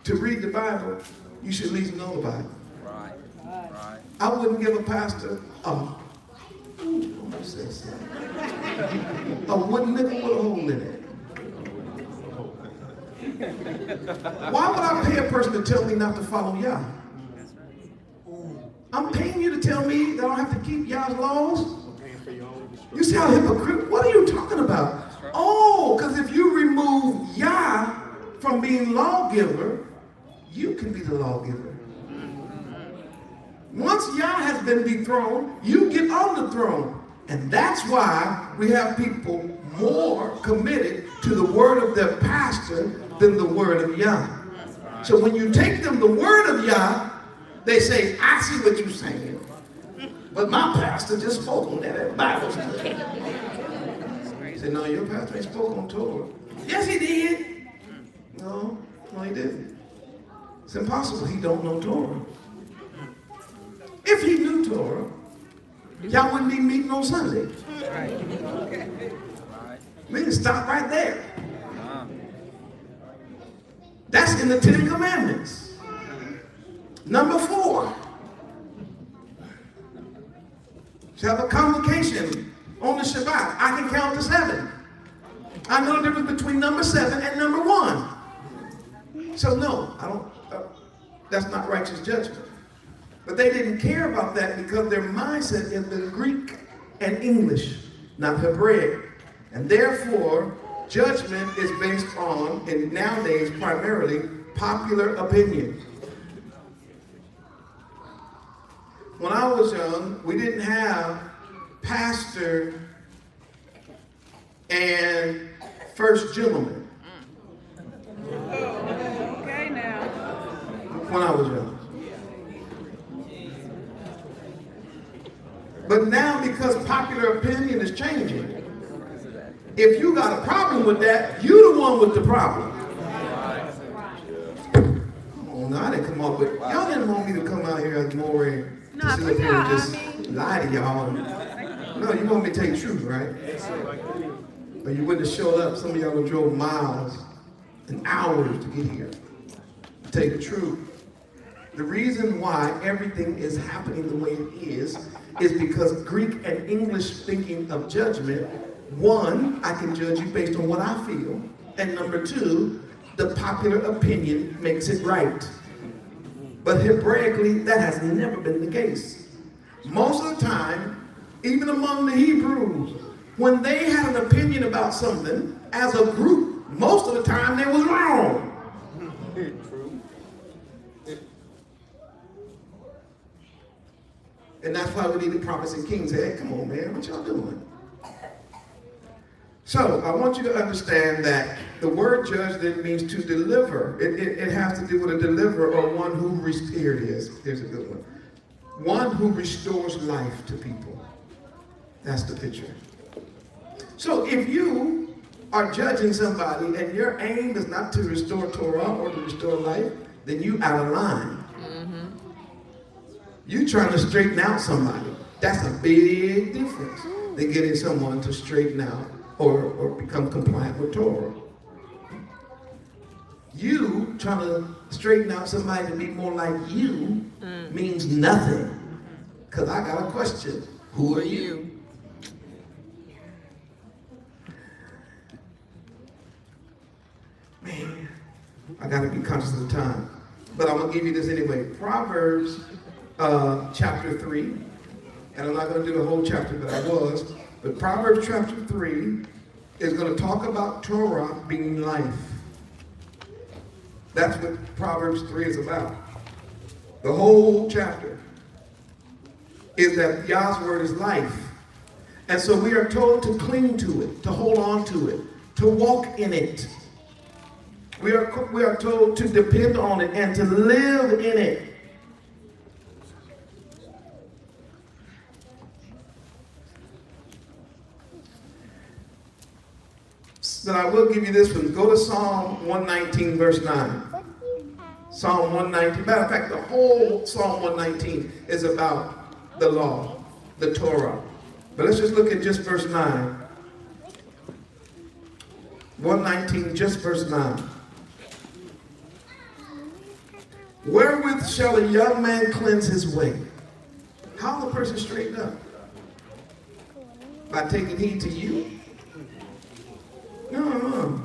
Speaker 1: to read the Bible, you should at least know the Bible.
Speaker 3: Right. Right.
Speaker 1: I wouldn't give a pastor a wooden nickel with a hole in it. Why would I pay a person to tell me not to follow Yah? I'm paying you to tell me that I don't have to keep Yah's laws? You see how hypocritical? What are you talking about? Oh, because if you remove Yah from being lawgiver, you can be the lawgiver. Once Yah has been dethroned, you get on the throne. And that's why we have people more committed to the word of their pastor than the word of Yah. So when you take them the word of Yah, They say, I see what you're saying, but my pastor just spoke on that Bible study. He said, no, your pastor ain't spoke on Torah. Yes, he did. No, he didn't. It's impossible. He don't know Torah. If he knew Torah, y'all wouldn't be meeting on Sunday. We can stop right there. That's in the Ten Commandments. Number 4. To have a convocation on the Shabbat. I can count to 7. I know the difference between number 7 and number 1. So no, I don't. That's not righteous judgment. But they didn't care about that because their mindset is the Greek and English, not Hebraic. And therefore, judgment is based on, and nowadays primarily, popular opinion. When I was young, we didn't have pastor and first gentleman.
Speaker 7: Okay, now.
Speaker 1: When I was young. But now, because popular opinion is changing, if you got a problem with that, you the one with the problem. Oh, no, I didn't come up with, y'all didn't want me to come out here as more to sit up here and just lie to y'all. No, you want me to tell you the truth, right? Or you wouldn't have showed up. Some of y'all would drove miles and hours to get here. To tell you the truth. The reason why everything is happening the way it is because Greek and English thinking of judgment, 1, I can judge you based on what I feel, and number 2, the popular opinion makes it right. But Hebraically, that has never been the case. Most of the time, even among the Hebrews, when they had an opinion about something, as a group, most of the time they was wrong. And that's why we need the prophets and kings. Hey, come on, man, what y'all doing? So I want you to understand that the word judge then means to deliver. It has to do with a deliverer or one who, here it is, here's a good one. One who restores life to people. That's the picture. So if you are judging somebody and your aim is not to restore Torah or to restore life, then you out of line. You trying to straighten out somebody. That's a big difference than getting someone to straighten out or become compliant with Torah. You trying to straighten out somebody to be more like you means nothing. Because I got a question. Who are you? Man, I got to be conscious of the time. But I'm going to give you this anyway. Proverbs chapter 3. And I'm not going to do the whole chapter, but I was. But Proverbs chapter 3 is going to talk about Torah being life. That's what Proverbs 3 is about. The whole chapter is that Yah's word is life. And so we are told to cling to it, to hold on to it, to walk in it. We are told to depend on it and to live in it. But I will give you this one. Go to Psalm 119, verse 9. Psalm 119. Matter of fact, the whole Psalm 119 is about the law, the Torah. But let's just look at just verse 9. 119, just verse 9. Wherewith shall a young man cleanse his way? How will a person straighten up? By taking heed to you? No.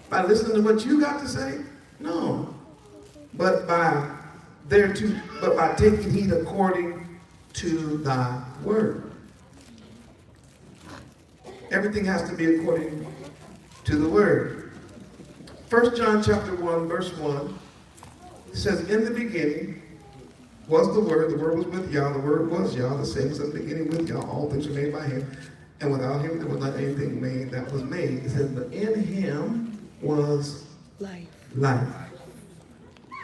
Speaker 1: By listening to what you got to say? No. But by taking heed according to thy word. Everything has to be according to the word. 1 John chapter 1, verse 1. It says, in the beginning was the Word was with Yah, the Word was Yah, the same as in the beginning with Yah, all things were made by him, and without him there was not anything made that was made. It says, but in him was life.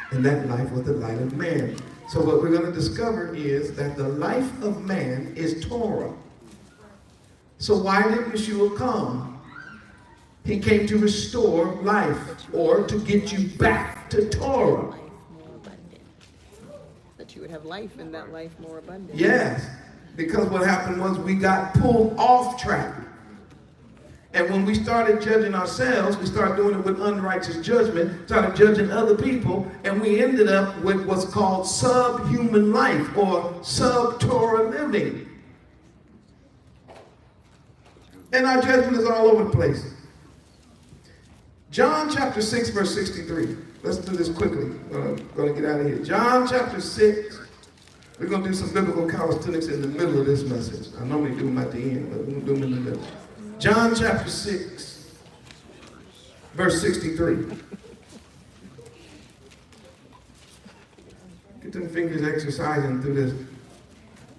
Speaker 1: And that life was the light of man. So what we're going to discover is that the life of man is Torah. So why did Yeshua come? He came to restore life, or to get you back to Torah.
Speaker 7: That you would have life and that life more abundant.
Speaker 1: Yes, because what happened was we got pulled off track. And when we started judging ourselves, we started doing it with unrighteous judgment, started judging other people, and we ended up with what's called subhuman life or sub-Torah living. And our judgment is all over the place. John chapter 6, verse 63. Let's do this quickly. I'm going to get out of here. John chapter 6. We're going to do some biblical calisthenics in the middle of this message. I normally do them at the end, but we're going to do them in the middle. John chapter 6, verse 63. Get them fingers exercising through this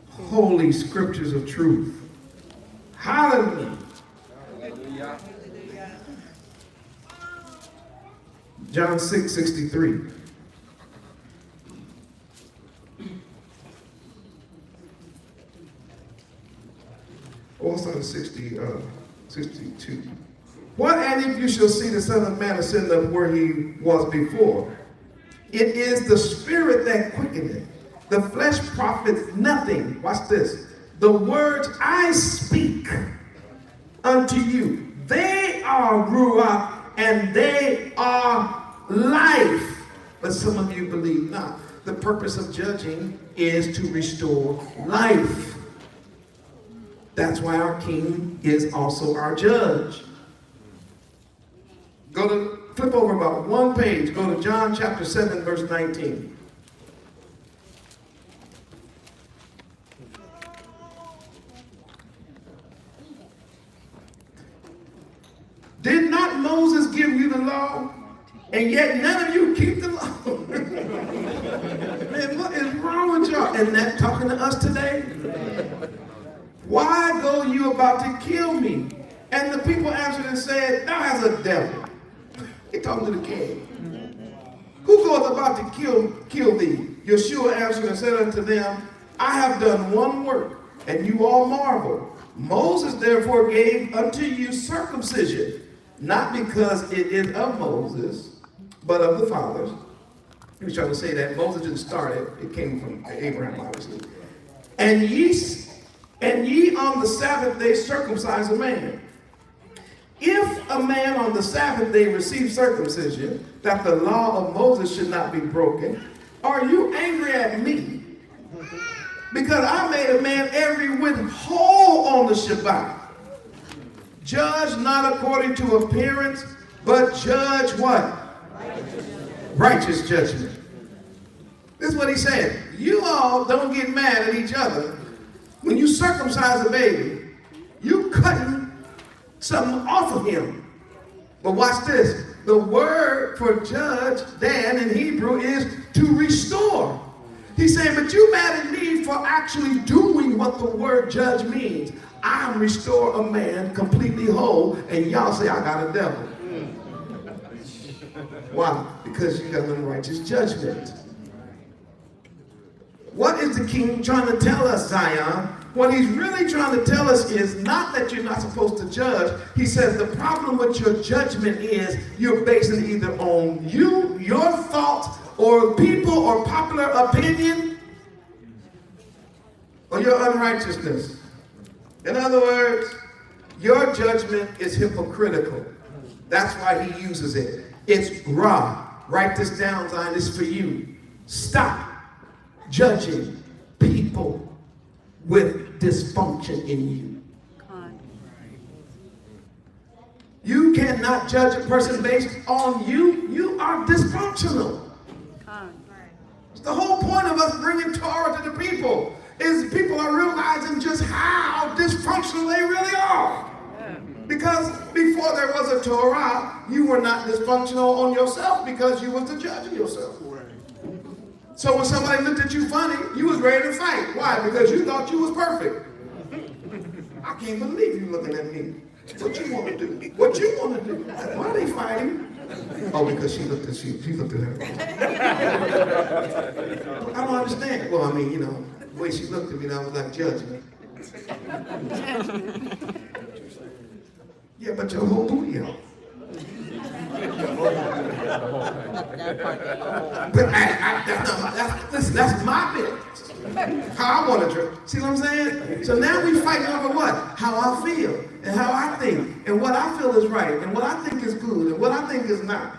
Speaker 1: holy scriptures of truth. Hallelujah. John 6, 63. Also in 62. What and if you shall see the Son of Man ascend up where he was before? It is the spirit that quickeneth. The flesh profits nothing. Watch this. The words I speak unto you, they are ruach and they are life. But some of you believe not. The purpose of judging is to restore life. That's why our king is also our judge. Flip over about one page. Go to John chapter 7, verse 19. Did not Moses give you the law? And yet none of you keep the law. Man, what is wrong with y'all? And that talking to us today? Why go you about to kill me? And the people answered and said, thou hast a devil. He talking to the king. Who goeth about to kill thee? Yeshua answered and said unto them, I have done one work, and you all marvel. Moses therefore gave unto you circumcision, not because it is of Moses, but of the fathers. He was trying to say that Moses didn't start it. It came from Abraham, obviously. And ye on the Sabbath day circumcise a man. If a man on the Sabbath day receives circumcision, that the law of Moses should not be broken, are you angry at me? Because I made a man every whit whole on the Shabbat. Judge not according to appearance, but judge what? Righteous judgment. This is what he said. You all don't get mad at each other. When you circumcise a baby, you cutting something off of him. But watch this. The word for judge, Dan, in Hebrew is to restore. He's saying, but you mad at me for actually doing what the word judge means. I restore a man completely whole, and y'all say I got a devil. Why? Because you got unrighteous judgment. What is the king trying to tell us, Zion? What he's really trying to tell us is not that you're not supposed to judge. He says the problem with your judgment is you're basing it either on you, your thoughts, or people, or popular opinion, or your unrighteousness. In other words, your judgment is hypocritical. That's why he uses it. It's raw. Write this down, Zion. It's for you. Stop judging people with dysfunction in you. You cannot judge a person based on you. You are dysfunctional. It's the whole point of us bringing Torah to the people is people are realizing just how dysfunctional they really are. Because before there was a Torah, you were not dysfunctional on yourself because you was the judge of yourself. So when somebody looked at you funny, you was ready to fight. Why? Because you thought you was perfect. I can't believe you looking at me. What you want to do? What you want to do? Why are they fighting? Oh, because she looked at her. I don't understand. Well, I mean, you know, the way she looked at me, I was like judging. Yeah, but your whole booty out. But that's my business. How I want to dress. See what I'm saying? So now we fighting over what? How I feel and how I think and what I feel is right and what I think is good and what I think is not.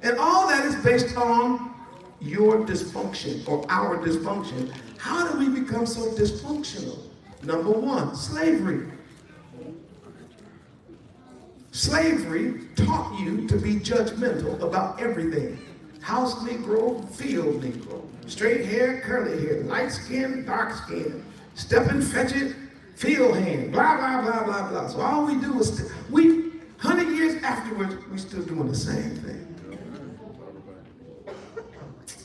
Speaker 1: And all that is based on your dysfunction or our dysfunction. How do we become so dysfunctional? Number one, slavery. Slavery taught you to be judgmental about everything. House Negro, field Negro. Straight hair, curly hair. Light skin, dark skin. Step and fetch it, field hand. Blah, blah, blah, blah, blah. So all we do is, 100 years afterwards, we still doing the same thing.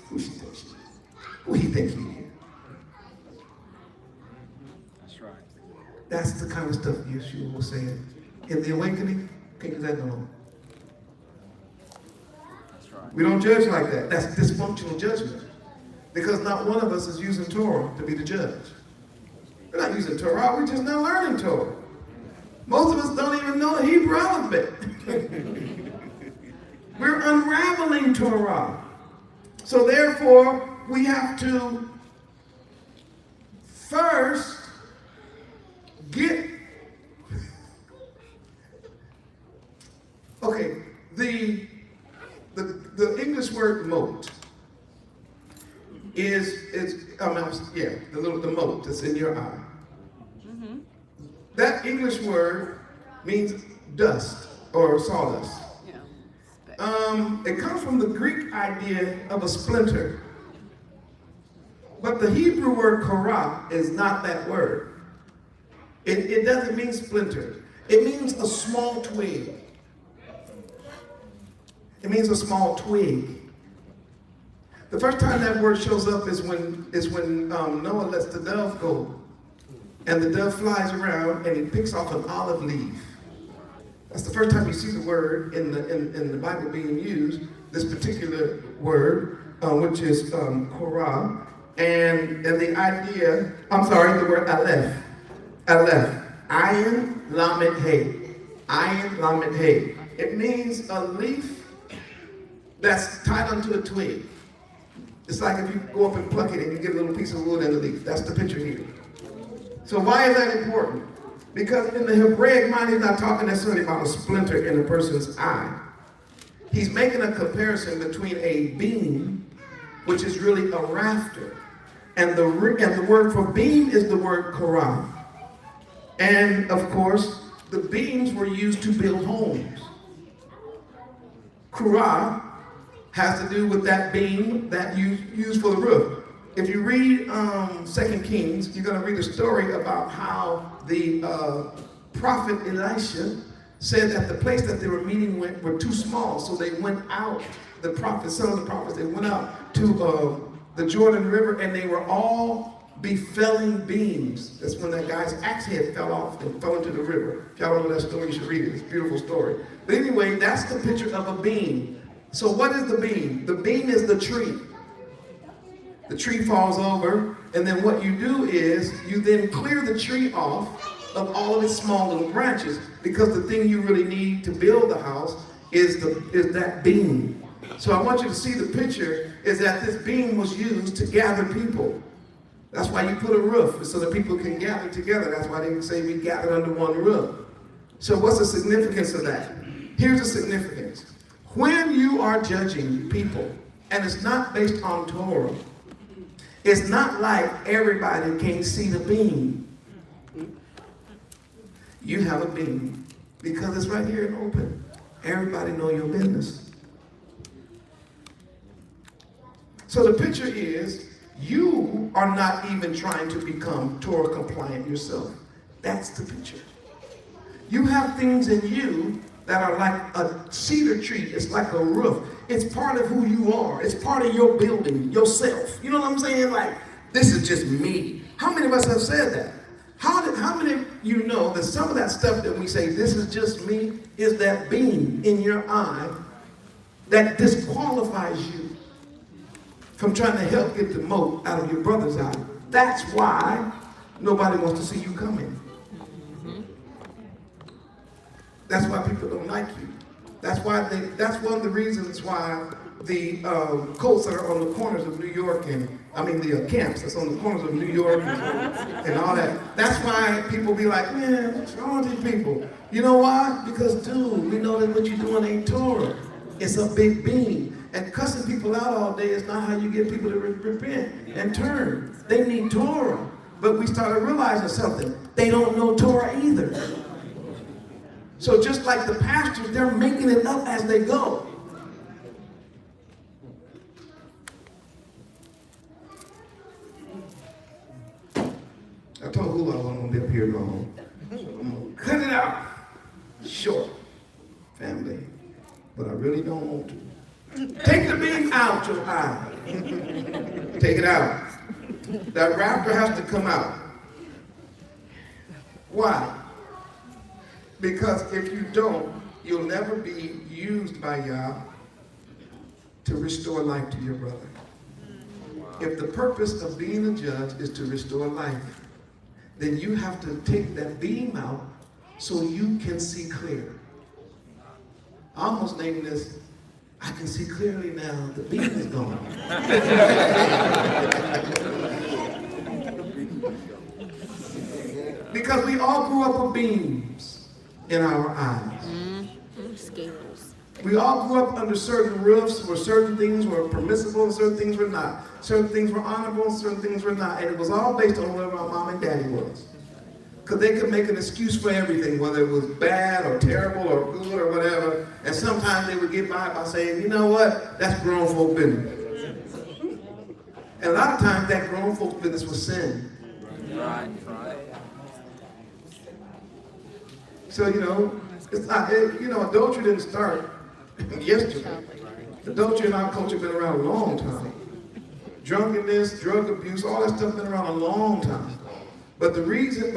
Speaker 1: Who she think she is? Who he think he is?
Speaker 3: That's right.
Speaker 1: That's the kind of stuff Yeshua was saying. In the awakening, can't do that no more.
Speaker 3: That's right.
Speaker 1: We don't judge like that. That's dysfunctional judgment. Because not one of us is using Torah to be the judge. We're not using Torah, we're just not learning Torah. Most of us don't even know the Hebrew alphabet. We're unraveling Torah. So therefore, we have to first get, okay, the English word moat the moat that's in your eye. Mm-hmm. That English word means dust or sawdust. It comes from the Greek idea of a splinter. But the Hebrew word korah is not that word. It doesn't mean splinter. It means a small twig. It means a small twig. The first time that word shows up is when Noah lets the dove go. And the dove flies around and it picks off an olive leaf. That's the first time you see the word in the Bible being used, this particular word, which is korah, and the idea, the word aleph, ayin lamed hey, ayin lamed hey. It means a leaf that's tied onto a twig. It's like if you go up and pluck it and you get a little piece of wood in the leaf. That's the picture here. So why is that important? Because in the Hebraic mind, he's not talking necessarily about a splinter in a person's eye. He's making a comparison between a beam, which is really a rafter, and the word for beam is the word korah. And of course, the beams were used to build homes. Korah has to do with that beam that you use for the roof. If you read 2 Kings, you're going to read a story about how the prophet Elisha said that the place that they were meeting were too small, so they went out, some of the prophets, they went out to the Jordan River, and they were all befelling beams. That's when that guy's axe head fell off and fell into the river. If y'all don't know that story, you should read it. It's a beautiful story. But anyway, that's the picture of a beam. So what is the beam? The beam is the tree. The tree falls over, and then what you do is you then clear the tree off of all of its small little branches, because the thing you really need to build the house is that beam. So I want you to see the picture is that this beam was used to gather people. That's why you put a roof, so that people can gather together. That's why they say we gathered under one roof. So what's the significance of that? Here's the significance. When you are judging people, and it's not based on Torah, it's not like everybody can see the beam. You have a beam because it's right here and open. Everybody know your business. So the picture is you are not even trying to become Torah compliant yourself. That's the picture. You have things in you that are like a cedar tree. It's like a roof. It's part of who you are. It's part of your building, yourself. You know what I'm saying? Like, this is just me. How many of us have said that? How many you know that some of that stuff that we say, this is just me, is that beam in your eye that disqualifies you from trying to help get the mote out of your brother's eye. That's why nobody wants to see you coming. That's why people don't like you. That's one of the reasons why the cults that are on the corners of New York the camps that's on the corners of New York and all that. That's why people be like, man, what's wrong with these people? You know why? Because, dude, we know that what you're doing ain't Torah. It's a big beam. And cussing people out all day is not how you get people to repent and turn. They need Torah. But we started realizing something. They don't know Torah either. So just like the pastors, they're making it up as they go. I told Hula I wasn't going to be up here long. I'm going to cut it out short, family. But I really don't want to. Take the beam out your eye. Take it out. That raptor has to come out. Why? Because if you don't, you'll never be used by Yah to restore life to your brother. If the purpose of being a judge is to restore life, then you have to take that beam out so you can see clear. I almost named this, I can see clearly now, the beam is gone. Because we all grew up with beams in our eyes.
Speaker 7: Scales.
Speaker 1: We all grew up under certain roofs where certain things were permissible and certain things were not. Certain things were honorable and certain things were not. And it was all based on whoever my mom and daddy was. Because they could make an excuse for everything, whether it was bad or terrible or good or whatever. And sometimes they would get by saying, you know what, that's grown folk business. And a lot of times that grown folks business was sin.
Speaker 3: Right.
Speaker 1: So, it's not, adultery didn't start yesterday. Adultery in our culture been around a long time. Drunkenness, drug abuse, all that stuff been around a long time. But the reason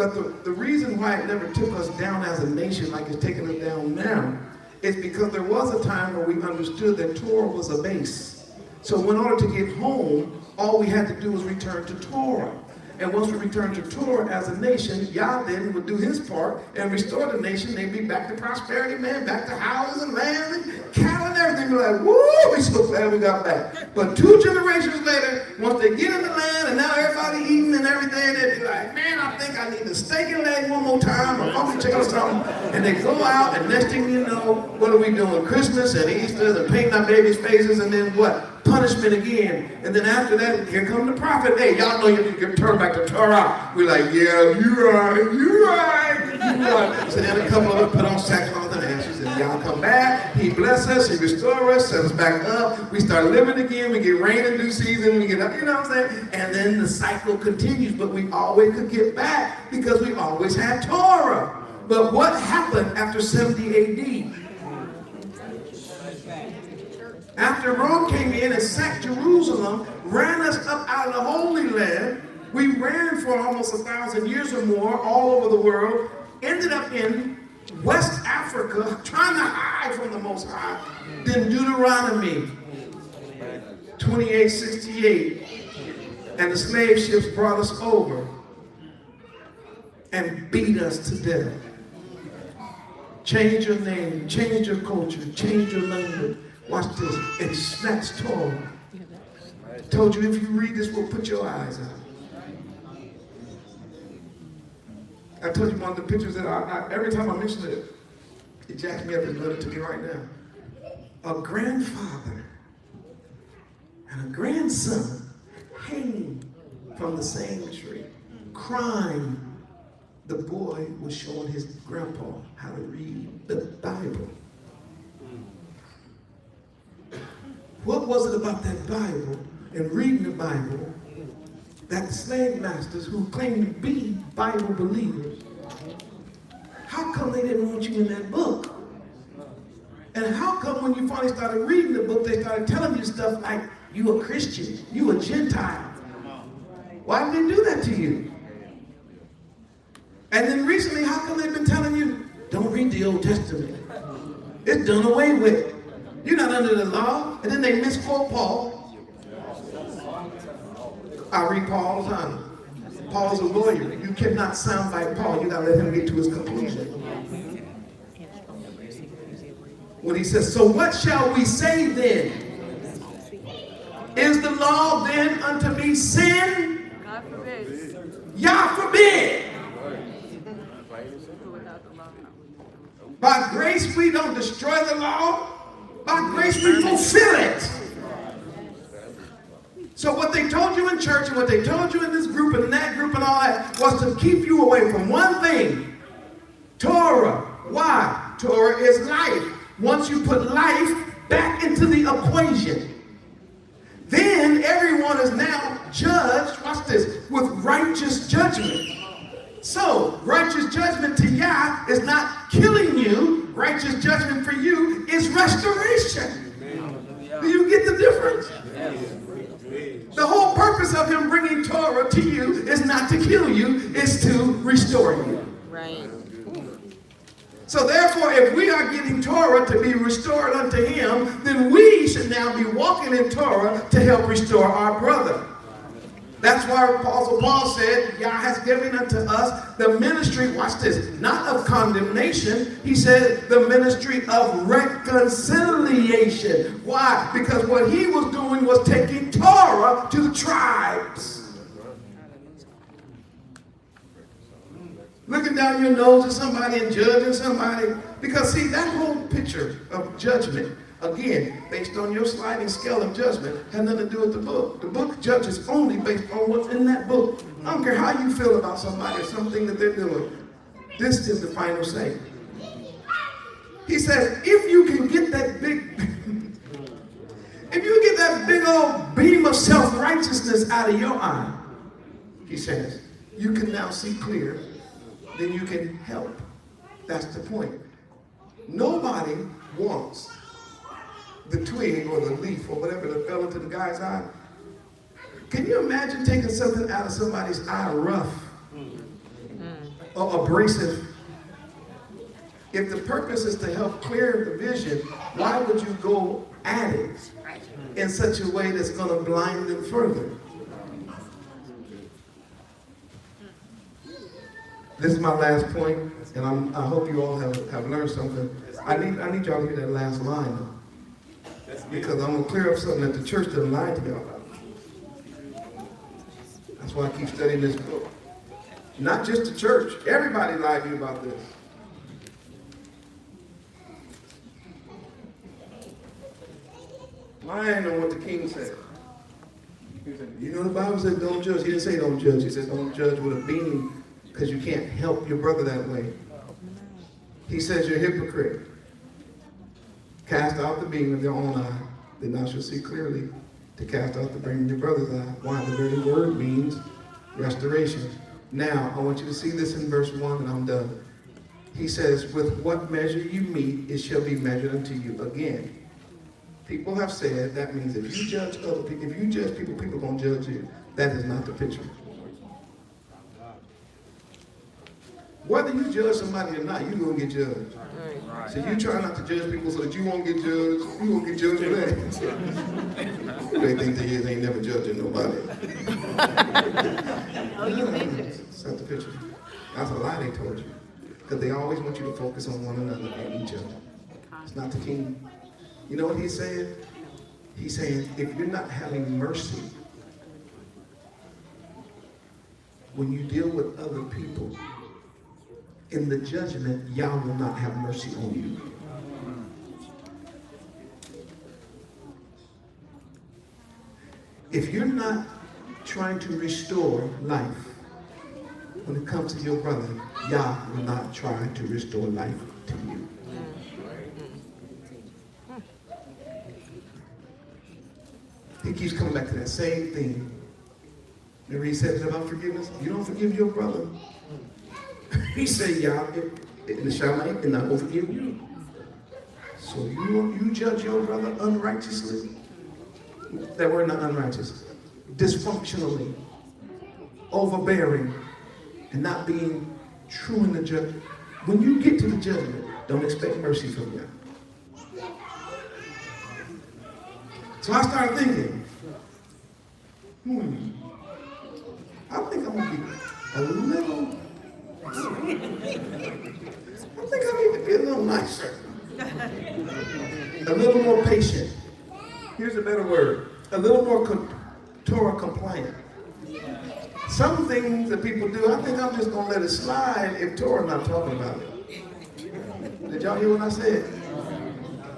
Speaker 1: why it never took us down as a nation like it's taking us down now is because there was a time where we understood that Torah was a base. So in order to get home, all we had to do was return to Torah. And once we returned to Torah as a nation, Yah then would do his part and restore the nation. They'd be back to prosperity, man, back to houses and land and cattle and everything. We're like, woo, we're so glad we got back. But 2 generations later, once they get in the land and now everybody eating and everything, they'd be like, man, I think I need a steak and leg one more time or funky chicken or something. And they go out and next thing you know, what are we doing? Christmas and Easter and painting our babies' faces and then what? Punishment again. And then after that, here come the prophet. Hey, y'all know you can turn back to Torah. We're like, yeah, you're right. So then a couple of us put on sackcloth and ashes and y'all come back. He bless us, he restore us, set us back up. We start living again. We get rain in due season. We get up, you know what I'm saying? And then the cycle continues. But we always could get back because we always had Torah. But what happened after 70 AD? After Rome came in and sacked Jerusalem, ran us up out of the Holy Land, we ran for almost 1,000 years or more all over the world, ended up in West Africa, trying to hide from the Most High. Then Deuteronomy 28:68, and the slave ships brought us over and beat us to death. Change your name, change your culture, change your language. Watch this. And snatch Torah. Told you if you read this, we'll put your eyes out. I told you one of the pictures that every time I mention it, it jacks me up and led it to me right now. A grandfather and a grandson hanging from the same tree, crying. The boy was showing his grandpa how to read the Bible. What was it about that Bible and reading the Bible that the slave masters who claimed to be Bible believers, how come they didn't want you in that book? And how come when you finally started reading the book, they started telling you stuff like, you a Christian, you a Gentile? Why did they do that to you? And then recently, how come they've been telling you, don't read the Old Testament? It's done away with. You're not under the law. And then they misquote Paul. I read Paul's honor. Paul's a lawyer. You cannot soundbite Paul. You got to let him get to his conclusion. When he says, so what shall we say then? Is the law then unto me sin?
Speaker 7: God forbid.
Speaker 1: Yah forbid. By grace we don't destroy the law. By grace we fulfill it. So what they told you in church and what they told you in this group and that group and all that was to keep you away from one thing. Torah. Why? Torah is life. Once you put life back into the equation, then everyone is now judged, watch this, with righteous judgment. So, righteous judgment to Yah is not killing you. Righteous judgment for you is restoration. Do you get the difference? The whole purpose of him bringing Torah to you is not to kill you, it's to restore you.
Speaker 7: Right.
Speaker 1: So therefore, if we are getting Torah to be restored unto him, then we should now be walking in Torah to help restore our brother. That's why Apostle Paul said, Yah has given unto us the ministry, watch this, not of condemnation. He said the ministry of reconciliation. Why? Because what he was doing was taking Torah to the tribes. Looking down your nose at somebody and judging somebody. Because see, that whole picture of judgment, again, based on your sliding scale of judgment, had nothing to do with the book. The book judges only based on what's in that book. I don't care how you feel about somebody or something that they're doing. This is the final say. He says, if you can get that big, if you get that big old beam of self-righteousness out of your eye, he says, you can now see clear. Then you can help. That's the point. Nobody wants the twig or the leaf or whatever that fell into the guy's eye. Can you imagine taking something out of somebody's eye rough or abrasive? If the purpose is to help clear the vision, why would you go at it in such a way that's going to blind them further? This is my last point, and I hope you all have learned something. I need y'all to hear that last line, though. Because I'm going to clear up something that the church doesn't lie to y'all about. That's why I keep studying this book. Not just the church. Everybody lied to you about this. Lying on what the king said. You know the Bible said don't judge. He didn't say don't judge. He said don't judge with a beam. Because you can't help your brother that way. He says you're a hypocrite. Cast out the beam of your own eye, then thou shalt see clearly to cast out the beam of your brother's eye. Why? The very word means restoration. Now, I want you to see this in verse 1 and I'm done. He says, with what measure you meet, it shall be measured unto you. Again, people have said that means if you judge other people, if you judge people, people are going to judge you. That is not the picture. Whether you judge somebody or not, you're going to get judged. Right. So you try not to judge people so that you won't get judged. You won't get judged for that. They think they ain't never judging nobody. That's not the picture. That's a lie they told you. Because they always want you to focus on one another and each other. It's not the king. You know what he's saying? He's saying, if you're not having mercy when you deal with other people, in the judgment, Yah will not have mercy on you. If you're not trying to restore life when it comes to your brother, Yah will not try to restore life to you. He keeps coming back to that same thing. Remember he said about forgiveness? You don't forgive your brother. He said, Yah, in the Shammai, and I will forgive you. So you judge your brother unrighteously. That word not unrighteous. Dysfunctionally. Overbearing. And not being true in the judgment. When you get to the judgment, don't expect mercy from God. So I started thinking, I think I'm going to be a little, I think I need to be a little nicer. A little more patient. Here's a better word. A little more Torah compliant. Some things that people do, I think I'm just going to let it slide if Torah not talking about it. Did y'all hear what I said?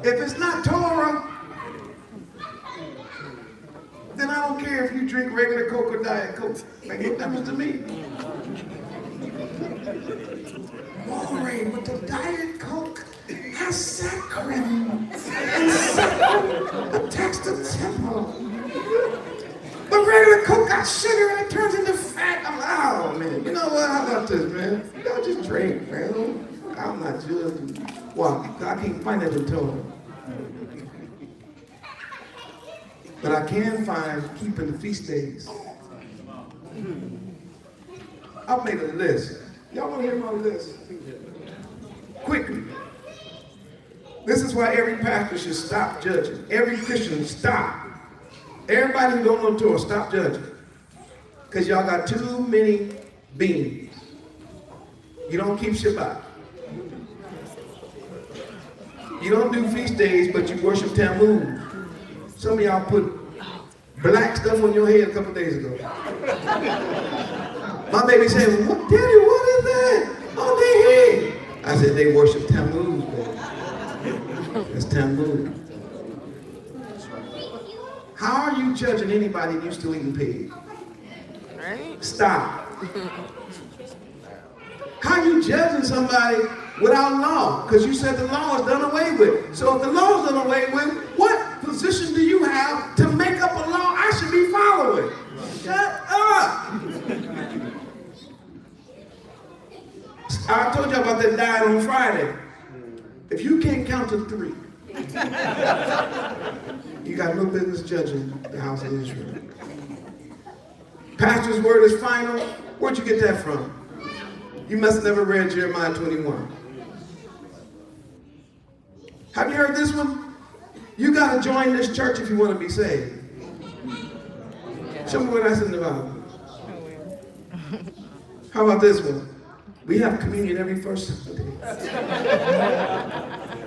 Speaker 1: If it's not Torah, then I don't care if you drink regular Coke or Diet Coke. Make no difference to me. Boring, but the Diet Coke has saccharin and saccharin attacks the temple. But regular Coke got sugar and it turns into fat. I'm like, oh man, you know what? How about this, man? Y'all just drink, man. I'm not judging. Well, I can't find it in Torah. But I can find keeping the feast days. I've made a list. Y'all want to hear my list? Quickly. This is why every pastor should stop judging. Every Christian, stop. Everybody who don't know Torah, stop judging. Because y'all got too many beans. You don't keep Shabbat. You don't do feast days, but you worship Tammuz. Some of y'all put black stuff on your head a couple days ago. My baby said, "What, Daddy, what is that on their head?" I said, "They worship Tammuz, baby. That's Tammuz." How are you judging anybody and you still eating pig?
Speaker 7: Right?
Speaker 1: Stop. How are you judging somebody without law? Because you said the law is done away with. So if the law is done away with, what position do you have to make up a law I should be following? Shut up. I told you about that diet on Friday. If you can't count to 3, you got no business judging the house of Israel. Pastor's word is final. Where'd you get that from? You must have never read Jeremiah 21. Have you heard this one? You got to join this church if you want to be saved. Show me where that's in the Bible. How about this one? We have communion every first Sunday.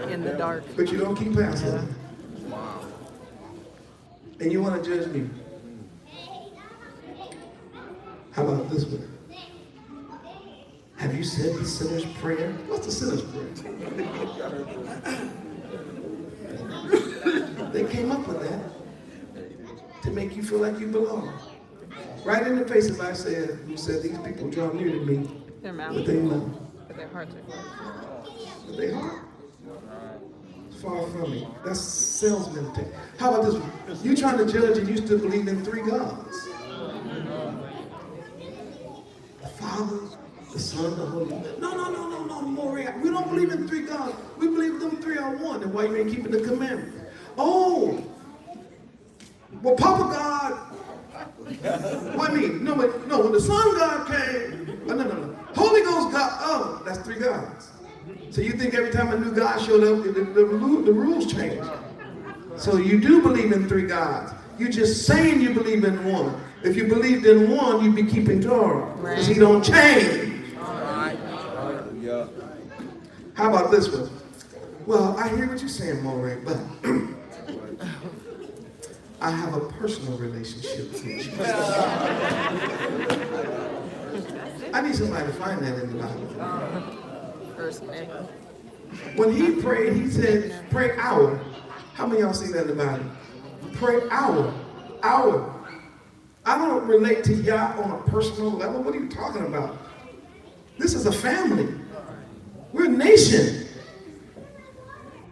Speaker 7: In the dark.
Speaker 1: But you don't keep Passover. And you want to judge me. How about this one? Have you said the sinner's prayer? What's the sinner's prayer? They came up with that to make you feel like you belong. Right in the face of I said, who said these people draw near to me
Speaker 7: Their mouth.
Speaker 1: with their mouth.
Speaker 7: But their hearts are far.
Speaker 1: But their heart. Far from me. That's salesman thing. How about this one? You trying to judge and you still believe in 3 gods. The Father, the Son, the Holy Spirit. No, Moria. We don't believe in 3 gods. We believe them 3 are one. And why you ain't keeping the commandments? Oh. Well, Papa God. What I mean? No, when the Son God came. No. Holy Ghost God. Oh, that's 3 gods. So you think every time a new God showed up, the rules changed. So you do believe in 3 gods. You're just saying you believe in one. If you believed in one, you'd be keeping Torah. Because he don't change. How about this one? Well, I hear what you're saying, Moray, but I have a personal relationship with you. I need somebody to find that in the Bible. When he prayed, he said, pray hour. How many of y'all see that in the Bible? Pray hour. Hour. I don't relate to Yah on a personal level. What are you talking about? This is a family. We're a nation.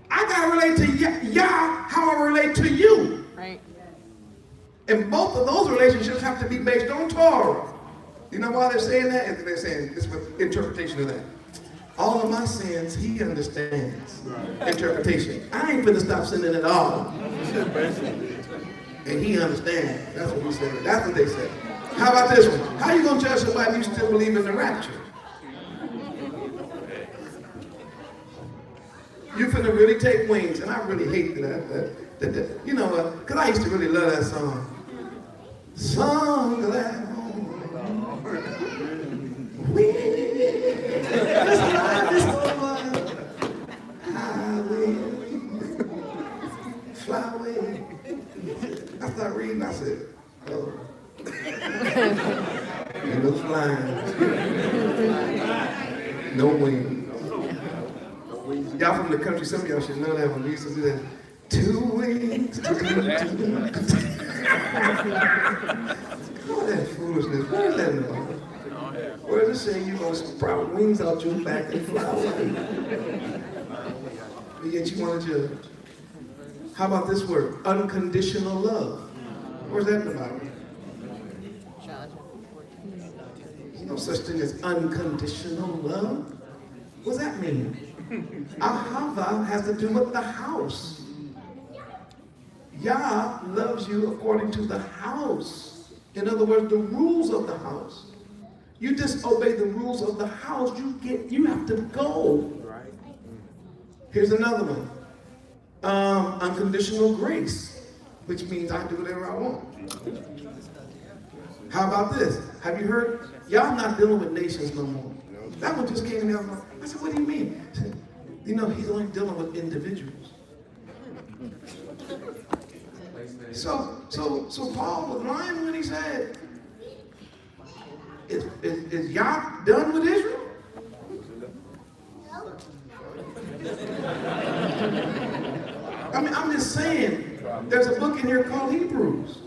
Speaker 1: I got to relate to Yah how I relate to you.
Speaker 7: Right.
Speaker 1: And both of those relationships have to be based on Torah. You know why they're saying that? They're saying this was interpretation of that. All of my sins, he understands. Interpretation. I ain't finna stop sinning at all. And he understands. That's what he said. That's what they said. How about this one? How you gonna judge somebody you still believe in the rapture? You finna really take wings, and I really hate that you know what? Because I used to really love that song. Song that this life is over. I will fly away. I started reading, I said, oh. Ain't no flying. No wings. Y'all from the country, some of y'all should know that when we used to do that. 2 wings. All that foolishness. What is that about? Where does it say you're going to sprout wings out your back and fly away? But yet you want to judge. How about this word? Unconditional love. Where's that in the Bible? There's no such thing as unconditional love. What does that mean? Ahava has to do with the house. Yah loves you according to the house. In other words, the rules of the house. You disobey the rules of the house, you have to go. Here's another one. Unconditional grace, which means I do whatever I want. How about this? Have you heard? Y'all not dealing with nations no more. That one just came in there. I said, what do you mean? I said, you know, he's only dealing with individuals. So Paul was lying when he said, is Yah done with Israel? I mean, I'm just saying, there's a book in here called Hebrews.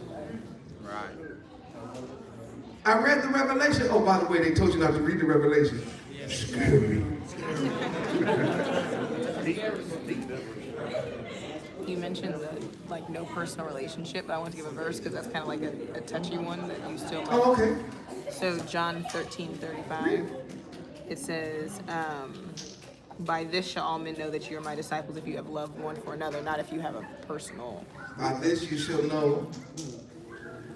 Speaker 3: Right.
Speaker 1: I read the Revelation. Oh, by the way, they told you not to read the Revelation.
Speaker 7: You mentioned the like no personal relationship, but I want to give a verse because that's kind of like a touchy one that you still might.
Speaker 1: Oh, okay.
Speaker 7: So John 13:35, it says, by this shall all men know that you are my disciples if you have love one for another, not if you have a personal.
Speaker 1: By this you shall know.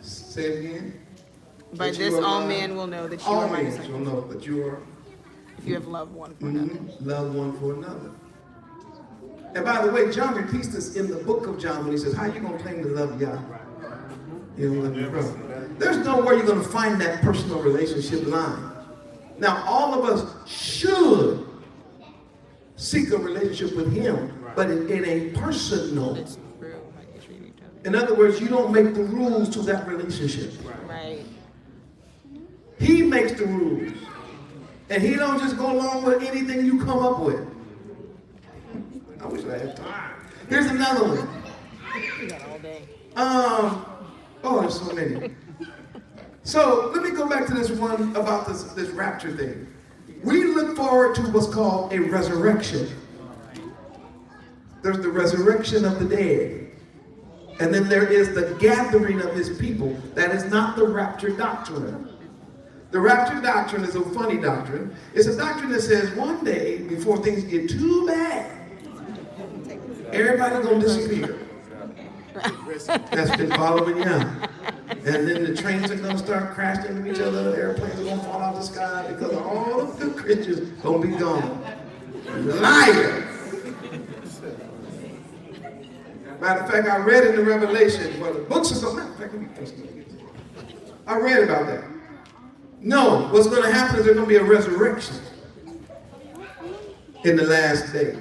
Speaker 1: Say it again.
Speaker 7: By this all men will know that you
Speaker 1: All
Speaker 7: are my
Speaker 1: men shall
Speaker 7: disciples
Speaker 1: know that you are.
Speaker 7: if you have love one for another.
Speaker 1: Love one for another. And by the way, John repeats this in the book of John when he says, how are you going to claim to love Yah? You don't love your brother. There's nowhere you're going to find that personal relationship line. Now, all of us should seek a relationship with him, but in a personal.
Speaker 7: It's true. Like you treat each other.
Speaker 1: In other words, you don't make the rules to that relationship.
Speaker 7: Right.
Speaker 1: He makes the rules. And he don't just go along with anything you come up with. I wish I had time. Here's another one.
Speaker 7: You got all day.
Speaker 1: Oh, there's so many. So let me go back to this one about this rapture thing. We look forward to what's called a resurrection. There's the resurrection of the dead. And then there is the gathering of his people. That is not the rapture doctrine. The rapture doctrine is a funny doctrine. It's a doctrine that says one day, before things get too bad, everybody's going to disappear. That's been following you. And then the trains are going to start crashing into each other. Airplanes are going to fall out of the sky because all of the Christians going to be gone. Liar. Matter of fact, I read in the Revelation, well, the books are going, matter of fact, let me finish this. I read about that. No, what's going to happen is there's going to be a resurrection in the last day.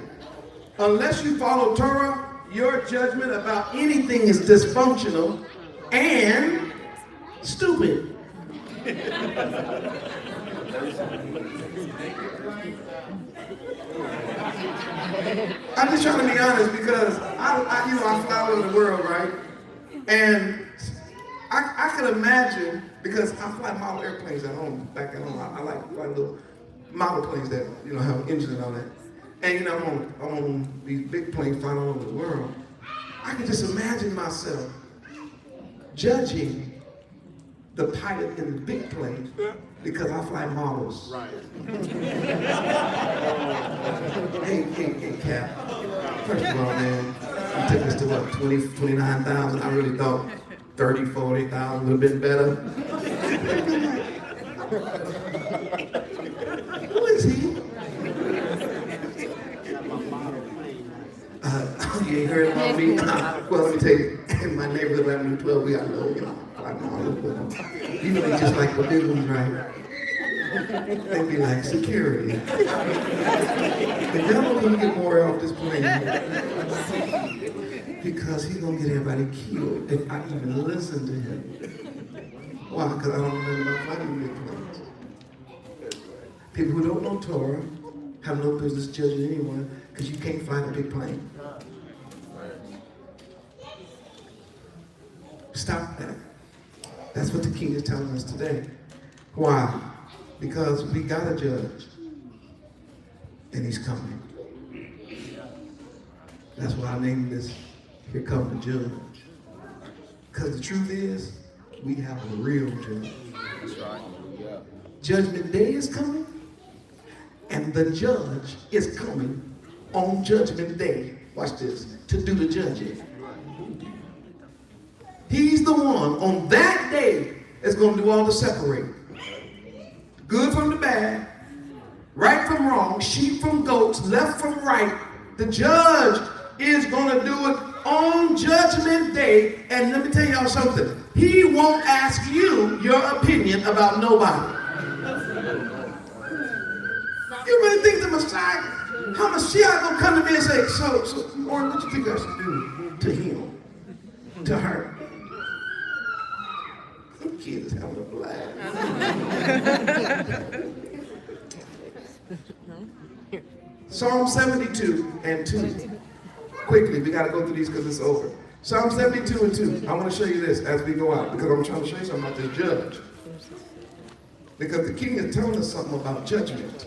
Speaker 1: Unless you follow Torah, your judgment about anything is dysfunctional and stupid. I'm just trying to be honest because I fly all over the world, right? And I could imagine, because I fly model airplanes at home, back at home. I like flying little model planes that, have engines and all that. And, I'm on these big planes flying all over the world. I can just imagine myself judging the pilot in the big plane because I fly models.
Speaker 5: Right.
Speaker 1: Hey, Cap. First of all, man, you took us to what, 20, 29,000? I really thought 30, 40,000 would have been better. Who is he? You ain't heard about me? Well, let me tell you, in my neighborhood, Avenue 12, we got low, you know, they just like the big ones, right? They be like security. The devil gonna get more off this plane because he's gonna get everybody killed if I even listen to him. Why? Because I don't know nothing about flying big planes. People who don't know Torah have no business judging anyone because you can't fly a big plane. Stop that. That's what the king is telling us today. Why? Because we got a judge, and he's coming. That's why I named this, Here Come the Judge. Because the truth is, we have a real judge.
Speaker 3: That's right. Yeah.
Speaker 1: Judgment Day is coming, and the judge is coming on Judgment Day. Watch this, to do the judging. He's the one on that day that's going to do all the separating. Good from the bad, right from wrong, sheep from goats, left from right. The judge is going to do it on Judgment Day. And let me tell y'all something. He won't ask you your opinion about nobody. You really think the Messiah, how Messiah going to come to me and say, so, Lord, what do you think I should do to him, to her? Them kids is having a blast. Psalm 72 and 2. Quickly, we got to go through these because it's over. Psalm 72 and 2. I want to show you this as we go out because I'm trying to show you something about this judge. Because the king is telling us something about judgment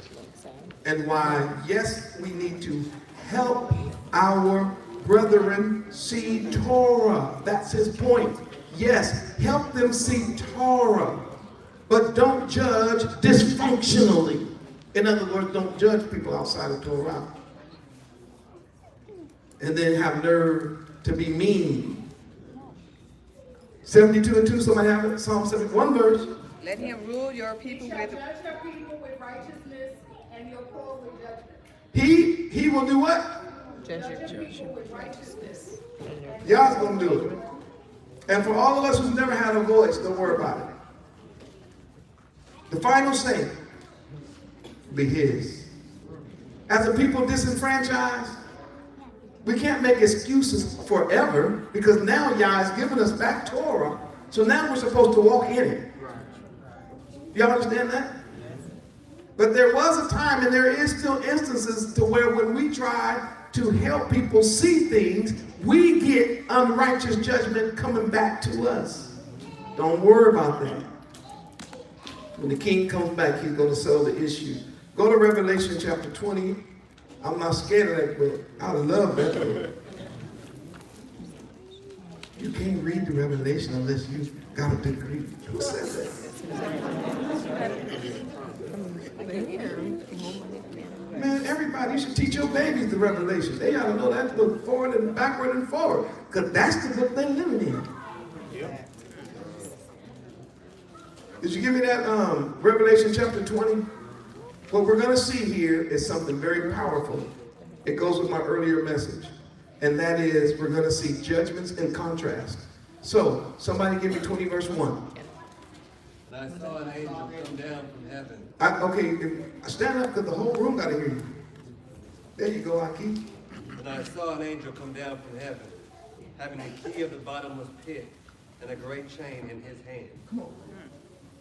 Speaker 1: and why, yes, we need to help our brethren see Torah. That's his point. Yes, help them see Torah, but don't judge dysfunctionally. In other words, don't judge people outside of Torah. And then have nerve to be mean. 72 and 2, somebody have it? Psalm 71, one verse.
Speaker 9: Let him rule your people
Speaker 8: You shall
Speaker 9: with
Speaker 8: judge your people with righteousness and your poor with judgment.
Speaker 1: He will do what?
Speaker 8: Judge your people with righteousness.
Speaker 1: God's going to do it. And for all of us who've never had a voice, don't worry about it. The final say will be his. As a people disenfranchised, we can't make excuses forever because now Yah has given us back Torah. So now we're supposed to walk in it. Y'all understand that? But there was a time, and there is still instances to where when we try to help people see things, we get unrighteous judgment coming back to us. Don't worry about that. When the king comes back, he's going to settle the issue. Go to Revelation chapter 20. I'm not scared of that book. I love that book. You can't read the Revelation unless you got a degree. Who said that? Man, everybody, you should teach your babies the Revelation. They ought to know that book forward and backward and forward. Because that's the book they're living in. Did you give me that Revelation chapter 20? What we're going to see here is something very powerful. It goes with my earlier message. And that is, we're going to see judgments in contrast. So, somebody give me 20 verse 1.
Speaker 10: And I saw an angel come down from heaven.
Speaker 1: Okay, stand up because the whole room got to hear you. There you go, Aki.
Speaker 10: And I saw an angel come down from heaven, having the key of the bottomless pit and a great chain in his hand.
Speaker 1: Come on.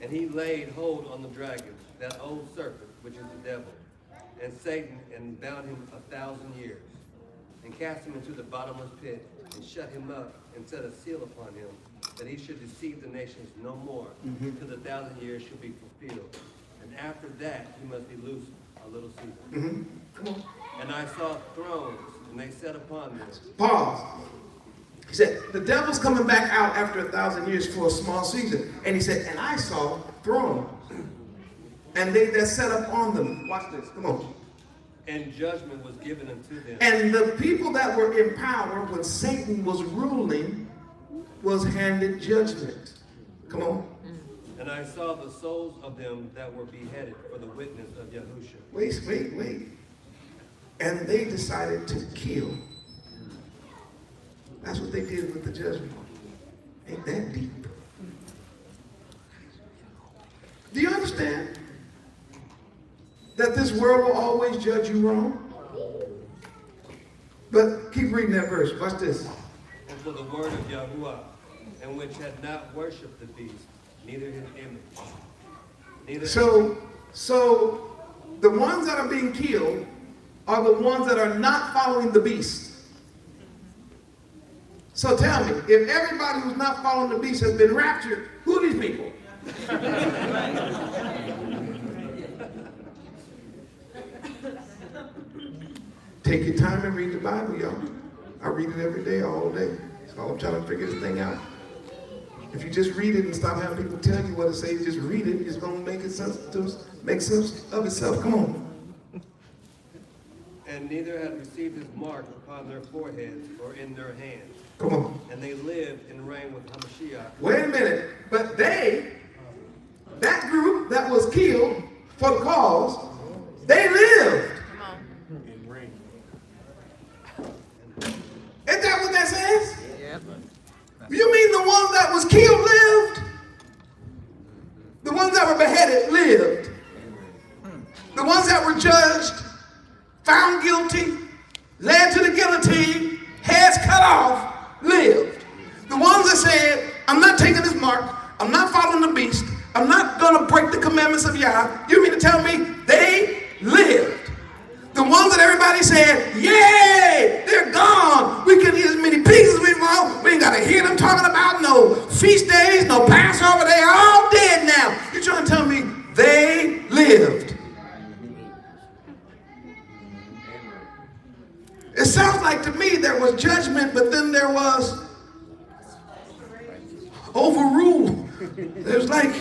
Speaker 10: And he laid hold on the dragon, that old serpent, which is the devil, and Satan, and bound him 1,000 years, and cast him into the bottomless pit, and shut him up, and set a seal upon him, that he should deceive the nations no more, till the 1,000 years should be fulfilled. And after that, he must be loosed a little season.
Speaker 1: Come on.
Speaker 10: And I saw thrones, and they sat upon them.
Speaker 1: Pause. He said, the devil's coming back out after 1,000 years for a small season. And he said, and I saw thrones. And they that sat up on them. Watch this. Come on.
Speaker 10: And judgment was given unto them.
Speaker 1: And the people that were in power when Satan was ruling was handed judgment. Come on.
Speaker 10: And I saw the souls of them that were beheaded for the witness of Yahusha.
Speaker 1: Wait. And they decided to kill That's what they did with the judgment. Ain't that deep? Do you understand that this world will always judge you wrong? But keep reading that verse. Watch this.
Speaker 10: And for the word of Yahuwah, and which had not worshipped the beast, neither his image. Neither
Speaker 1: So the ones that are being killed are the ones that are not following the beast. So tell me, if everybody who's not following the beast has been raptured, who are these people? Take your time and read the Bible, y'all. I read it every day, all day. So I'm trying to figure this thing out. If you just read it and stop having people tell you what to say, just read it. It's going to make sense of itself. Come on.
Speaker 10: And neither had received his mark upon their foreheads or in their hands.
Speaker 1: Come on.
Speaker 10: And they lived and reigned with Hamashiach.
Speaker 1: Wait a minute. But that group that was killed for the cause, they lived. Isn't that what that says?
Speaker 7: Yep.
Speaker 1: You mean the ones that was killed lived? The ones that were beheaded lived. The ones that were judged, found guilty, led to the guillotine, heads cut off, lived. The ones that said, I'm not taking this mark, I'm not following the beast, I'm not going to break the commandments of Yah. You mean to tell me they lived? The ones that everybody said, yay, they're gone. We can eat as many pigs as we want. We ain't got to hear them talking about no feast days, no Passover. They're all dead now. You're trying to tell me they lived. It sounds like to me there was judgment, but then there was overrule. There's like,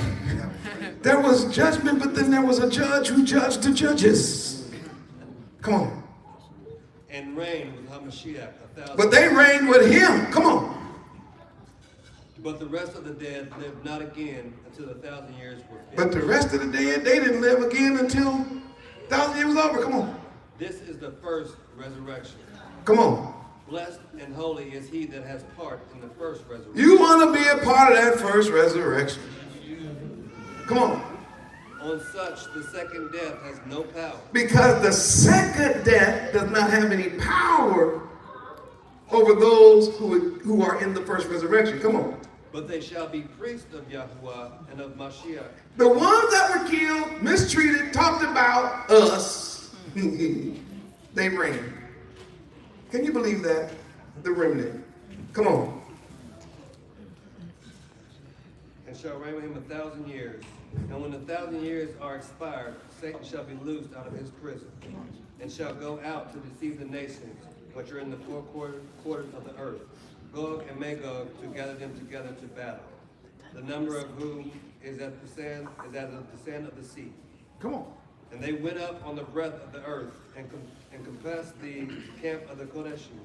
Speaker 1: there was judgment, but then there was a judge who judged the judges. Come on.
Speaker 10: And reigned with Hamashiach 1,000.
Speaker 1: But they reigned with him. Come on.
Speaker 10: But the rest of the dead lived not again until 1,000 years were finished.
Speaker 1: But the rest of the dead, they didn't live again until 1,000 years was over. Come on.
Speaker 10: This is the first resurrection.
Speaker 1: Come on.
Speaker 10: Blessed and holy is he that has part in the first resurrection.
Speaker 1: You want to be a part of that first resurrection. Come on.
Speaker 10: On such, the second death has no power.
Speaker 1: Because the second death does not have any power over those who are in the first resurrection. Come on.
Speaker 10: But they shall be priests of Yahuwah and of Mashiach.
Speaker 1: The ones that were killed, mistreated, talked about us, they reign. Can you believe that? The remnant. Come on.
Speaker 10: And shall reign with him 1,000 years. And when 1,000 years are expired, Satan shall be loosed out of his prison, and shall go out to deceive the nations which are in the four quarters of the earth, Gog and Magog, to gather them together to battle. The number of whom is as the sand of the sea.
Speaker 1: Come on.
Speaker 10: And they went up on the breadth of the earth and compassed the camp of the Koalition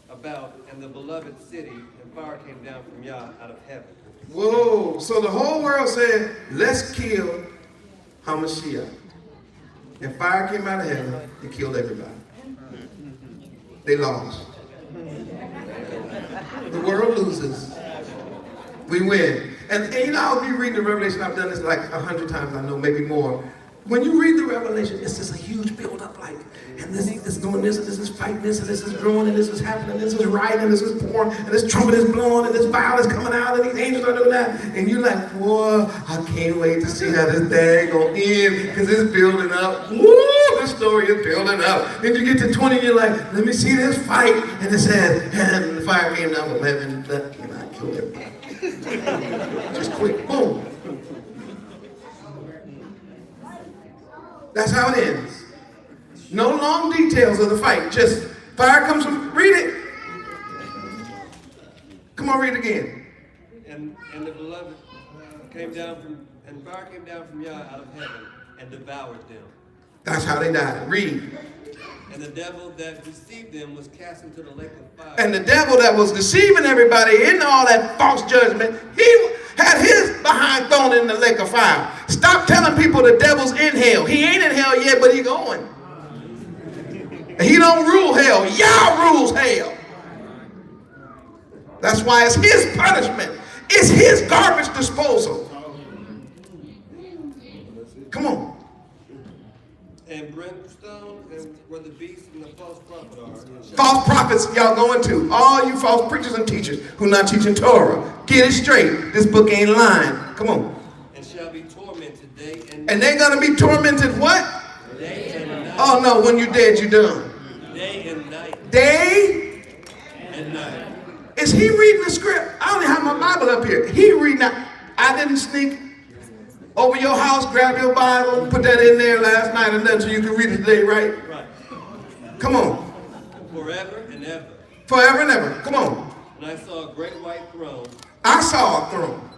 Speaker 10: about, and the beloved city, and fire came down from Yah out of heaven.
Speaker 1: Whoa, so the whole world said, let's kill Hamashiach. And fire came out of heaven and killed everybody. They lost. The world loses. We win. And you know, I'll be reading the Revelation. I've done this like 100 times, I know, maybe more. When you read the Revelation, it's just a huge build-up, like, and this is doing this, and this is fighting this, and this is growing, and this is happening, and this is right, and this is pouring, and this trumpet is blowing, and this vial is coming out, and these angels are doing that. And you're like, whoa, I can't wait to see how this thing gonna end, because it's building up. Woo, this story is building up. Then you get to 20, you're like, let me see this fight. And it said, and the fire came down from heaven, and I killed everybody. Just quick, boom. That's how it ends. No long details of the fight. Just fire comes from, read it. Come on, read it again.
Speaker 10: And the beloved came down from, and fire came down from Yah out of heaven and devoured them.
Speaker 1: That's how they died. Read.
Speaker 10: And the devil that deceived them was cast into the lake of fire.
Speaker 1: And the devil that was deceiving everybody in all that false judgment, he had his behind thrown in the lake of fire. Stop telling people the devil's in hell. He ain't in hell yet, but he going. And he don't rule hell. Yah rules hell. That's why it's his punishment. It's his garbage disposal. Come on.
Speaker 10: And brimstone, and where the beast and the false prophet are.
Speaker 1: False prophets, y'all going to. All you false preachers and teachers who not teaching Torah. Get it straight. This book ain't lying. Come on.
Speaker 10: And shall be tormented day and night.
Speaker 1: And they're going to be tormented what?
Speaker 10: Day and night.
Speaker 1: Oh no, when you're dead, you're done.
Speaker 10: Day and night.
Speaker 1: Day
Speaker 10: And night.
Speaker 1: Is he reading the script? I only have my Bible up here. He reading that. I didn't sneak over your house, grab your Bible, put that in there last night and then so you can read it today, right?
Speaker 10: Right.
Speaker 1: Come on.
Speaker 10: Forever and ever.
Speaker 1: Forever and ever. Come on.
Speaker 10: And I saw a great white throne.
Speaker 1: I saw a throne.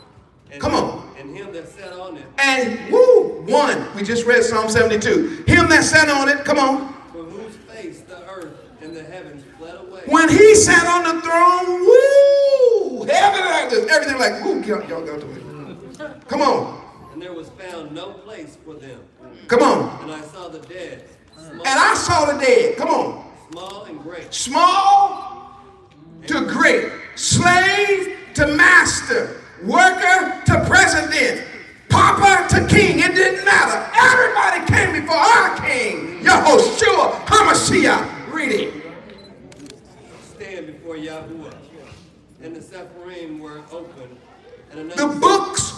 Speaker 10: And
Speaker 1: Come on.
Speaker 10: And him that sat on it.
Speaker 1: And woo, one. We just read Psalm 72. Him that sat on it. Come on.
Speaker 10: From whose face the earth and the heavens fled away.
Speaker 1: When he sat on the throne, woo, heaven and earth, everything like, woo, y'all go to me. Come on.
Speaker 10: And there was found no place for them.
Speaker 1: Come on.
Speaker 10: And I saw the dead. Small,
Speaker 1: And I saw the dead. Come on.
Speaker 10: small and great.
Speaker 1: Small to great. Slave to master. Worker to president. Papa to king. It didn't matter. Everybody came before our king. Yahushua HaMashiach. Read it.
Speaker 10: Stand before Yahuwah. And the Sepharim were open. And
Speaker 1: The
Speaker 10: another
Speaker 1: books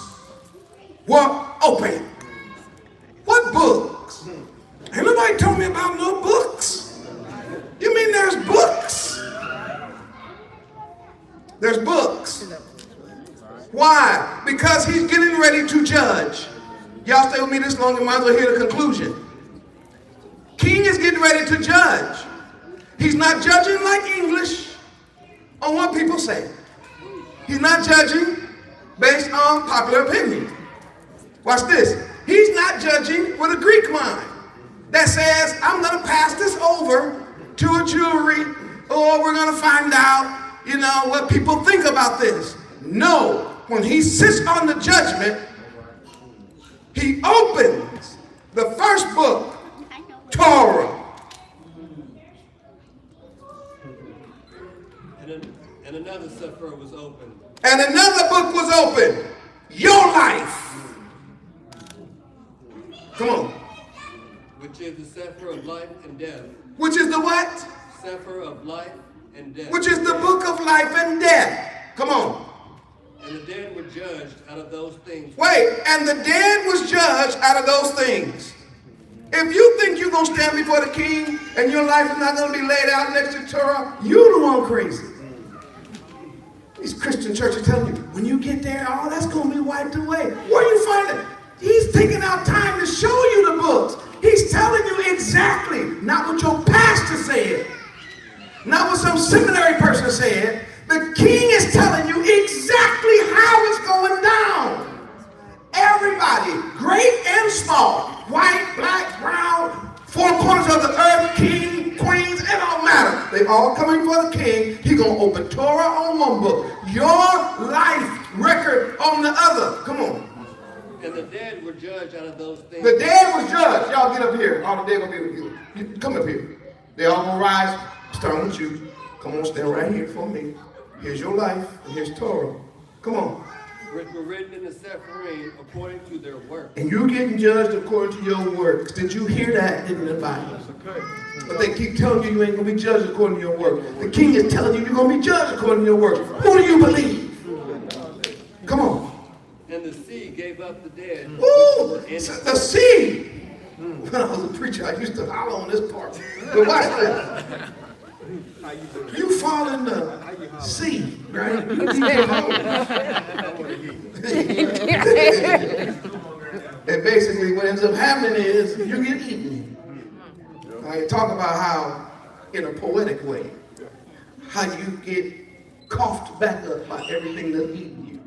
Speaker 1: were open. What books? Ain't nobody told me about no books. You mean there's books? There's books. Why? Because he's getting ready to judge. Y'all stay with me this long, you might as well hear the conclusion. King is getting ready to judge. He's not judging like English on what people say. He's not judging based on popular opinion. Watch this. He's not judging with a Greek mind that says, I'm going to pass this over to a jury, or we're going to find out, what people think about this. No. When he sits on the judgment, he opens the first book, Torah.
Speaker 10: and another Sephir was open.
Speaker 1: And another book was open, your life. Come on.
Speaker 10: Which is the Sephir of life and death.
Speaker 1: Which is the what?
Speaker 10: Sephir of life and death.
Speaker 1: Which is the book of life and death. Come on.
Speaker 10: And the dead were judged out of those things.
Speaker 1: Wait, and the dead was judged out of those things. If you think you're going to stand before the king and your life is not going to be laid out next to Torah, you're the one crazy. These Christian churches telling you, when you get there, all that's going to be wiped away. Where you find it? He's taking out time to show you the books. He's telling you exactly, not what your pastor said, not what some seminary person said. The king is telling you exactly how it's going down. Everybody, great and small, white, black, brown, four corners of the earth, king, queens, it don't matter. They all coming for the king. He gonna open Torah on one book, your life record on the other. Come on.
Speaker 10: And the dead were judged out of those things.
Speaker 1: The dead was judged. Y'all get up here. All the dead gonna be with you. Come up here. They all gonna rise, starting with you. Come on, stand right here for me. Here's your life, and here's Torah. Come on.
Speaker 10: Which were written in the Sepharim according to their works.
Speaker 1: And you're getting judged according to your works. Did you hear that in the Bible? But they keep telling you ain't going to be judged according to your works. The king is telling you you're going to be judged according to your works. Who do you believe? Come on.
Speaker 10: And the sea gave up the dead.
Speaker 1: Ooh, the sea. When I was a preacher, I used to holler on this part. But watch this. You fall in the sea, right? And basically what ends up happening is you get eaten. I talk about how, in a poetic way, how you get coughed back up by everything that's eaten you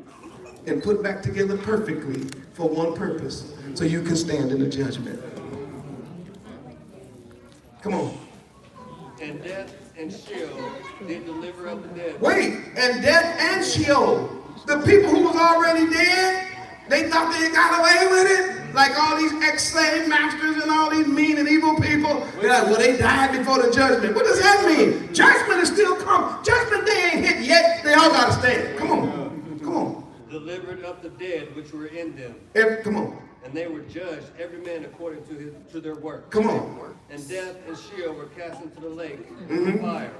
Speaker 1: and put back together perfectly for one purpose, so you can stand in the judgment. Come on.
Speaker 10: And death and Sheol did deliver up the dead.
Speaker 1: Wait, and death and Sheol. The people who was already dead, they thought they got away with it. Like all these ex-slave masters and all these mean and evil people. They're like, well, they died before the judgment. What does that mean? Judgment is still coming. Judgment day ain't hit yet. They y'all got to stand. Come on. Come on.
Speaker 10: Delivered up the dead which were in them.
Speaker 1: Come on.
Speaker 10: And they were judged, every man according to their work.
Speaker 1: Come on.
Speaker 10: And death and Sheol were cast into the lake
Speaker 1: Mm-hmm.
Speaker 10: of fire.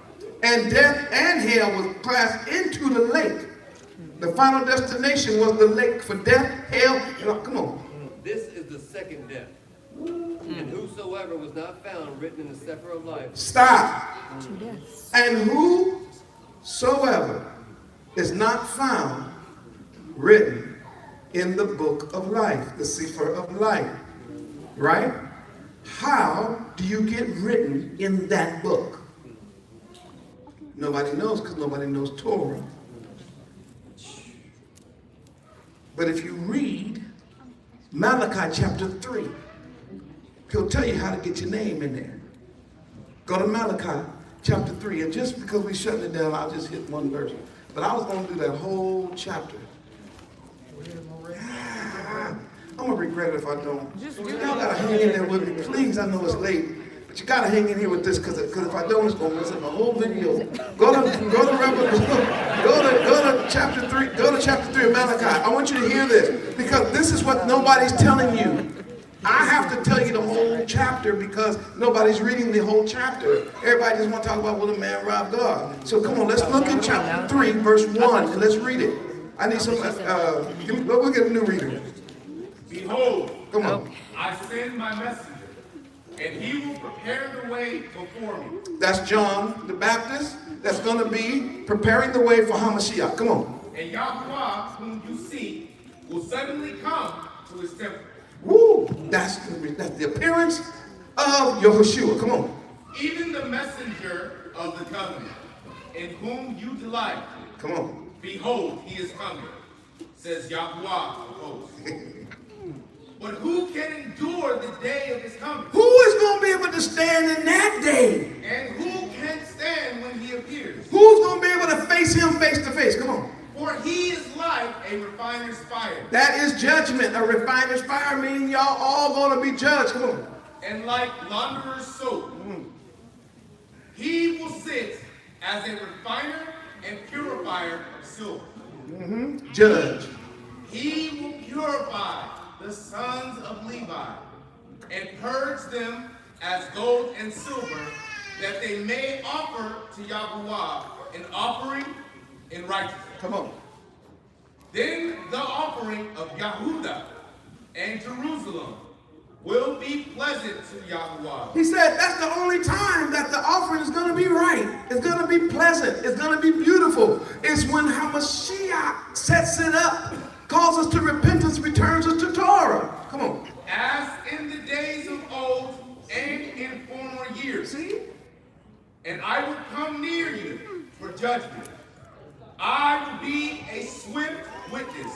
Speaker 1: And death and hell was cast into the lake. The final destination was the lake for death, hell. Come on.
Speaker 10: This is the second death. And whosoever was not found written in the Sefer of life.
Speaker 1: Stop. And whosoever is not found written in the book of life, the Sefer of life. Right? How do you get written in that book? Nobody knows, because nobody knows Torah. But if you read Malachi chapter 3, he'll tell you how to get your name in there. Go to Malachi chapter 3, and just because we shut it down, I'll just hit one verse. But I was going to do that whole chapter. I'm going to regret it if I don't. Y'all got to hang in there with me. Please, I know it's late. But you got to hang in here with this, because if I don't, it's going to mess up the whole video. Go to chapter 3. Go to chapter 3 of Malachi. I want you to hear this, because this is what nobody's telling you. I have to tell you the whole chapter because nobody's reading the whole chapter. Everybody just want to talk about will a man rob God. So come on, let's look at chapter 3, verse 1, and let's read it. I need some, we'll get a new reader.
Speaker 11: Behold,
Speaker 1: Come on.
Speaker 11: I send my messenger, and he will prepare the way before me.
Speaker 1: That's John the Baptist. That's going to be preparing the way for Hamashiach. Come on.
Speaker 11: And Yahuwah, whom you seek, will suddenly come to his temple.
Speaker 1: Woo! That's the appearance of Yahushua. Come on.
Speaker 11: Even the messenger of the covenant, in whom you delight.
Speaker 1: Come on.
Speaker 11: Behold, he is coming, says Yahuwah of hosts. But who can endure the day of his coming?
Speaker 1: Who is going to be able to stand in that day?
Speaker 11: And who can stand when he appears?
Speaker 1: Who's going to be able to face him face to face? Come on.
Speaker 11: For he is like a refiner's fire.
Speaker 1: That is judgment. A refiner's fire meaning y'all all going to be judged. Come on.
Speaker 11: And like launderer's soap. He will sit as a refiner and purifier of silver.
Speaker 1: Judge.
Speaker 11: He will purify the sons of Levi and purge them as gold and silver, that they may offer to Yahuwah an offering in righteousness.
Speaker 1: Come on.
Speaker 11: Then the offering of Yehuda and Jerusalem will be pleasant to Yahuwah.
Speaker 1: He said that's the only time that the offering is going to be right. It's going to be pleasant. It's going to be beautiful. It's when Hamashiach sets it up, calls us to repentance, returns us to Torah. Come on.
Speaker 11: As in the days of old and in former years.
Speaker 1: See?
Speaker 11: And I will come near you for judgment. I will be a swift witness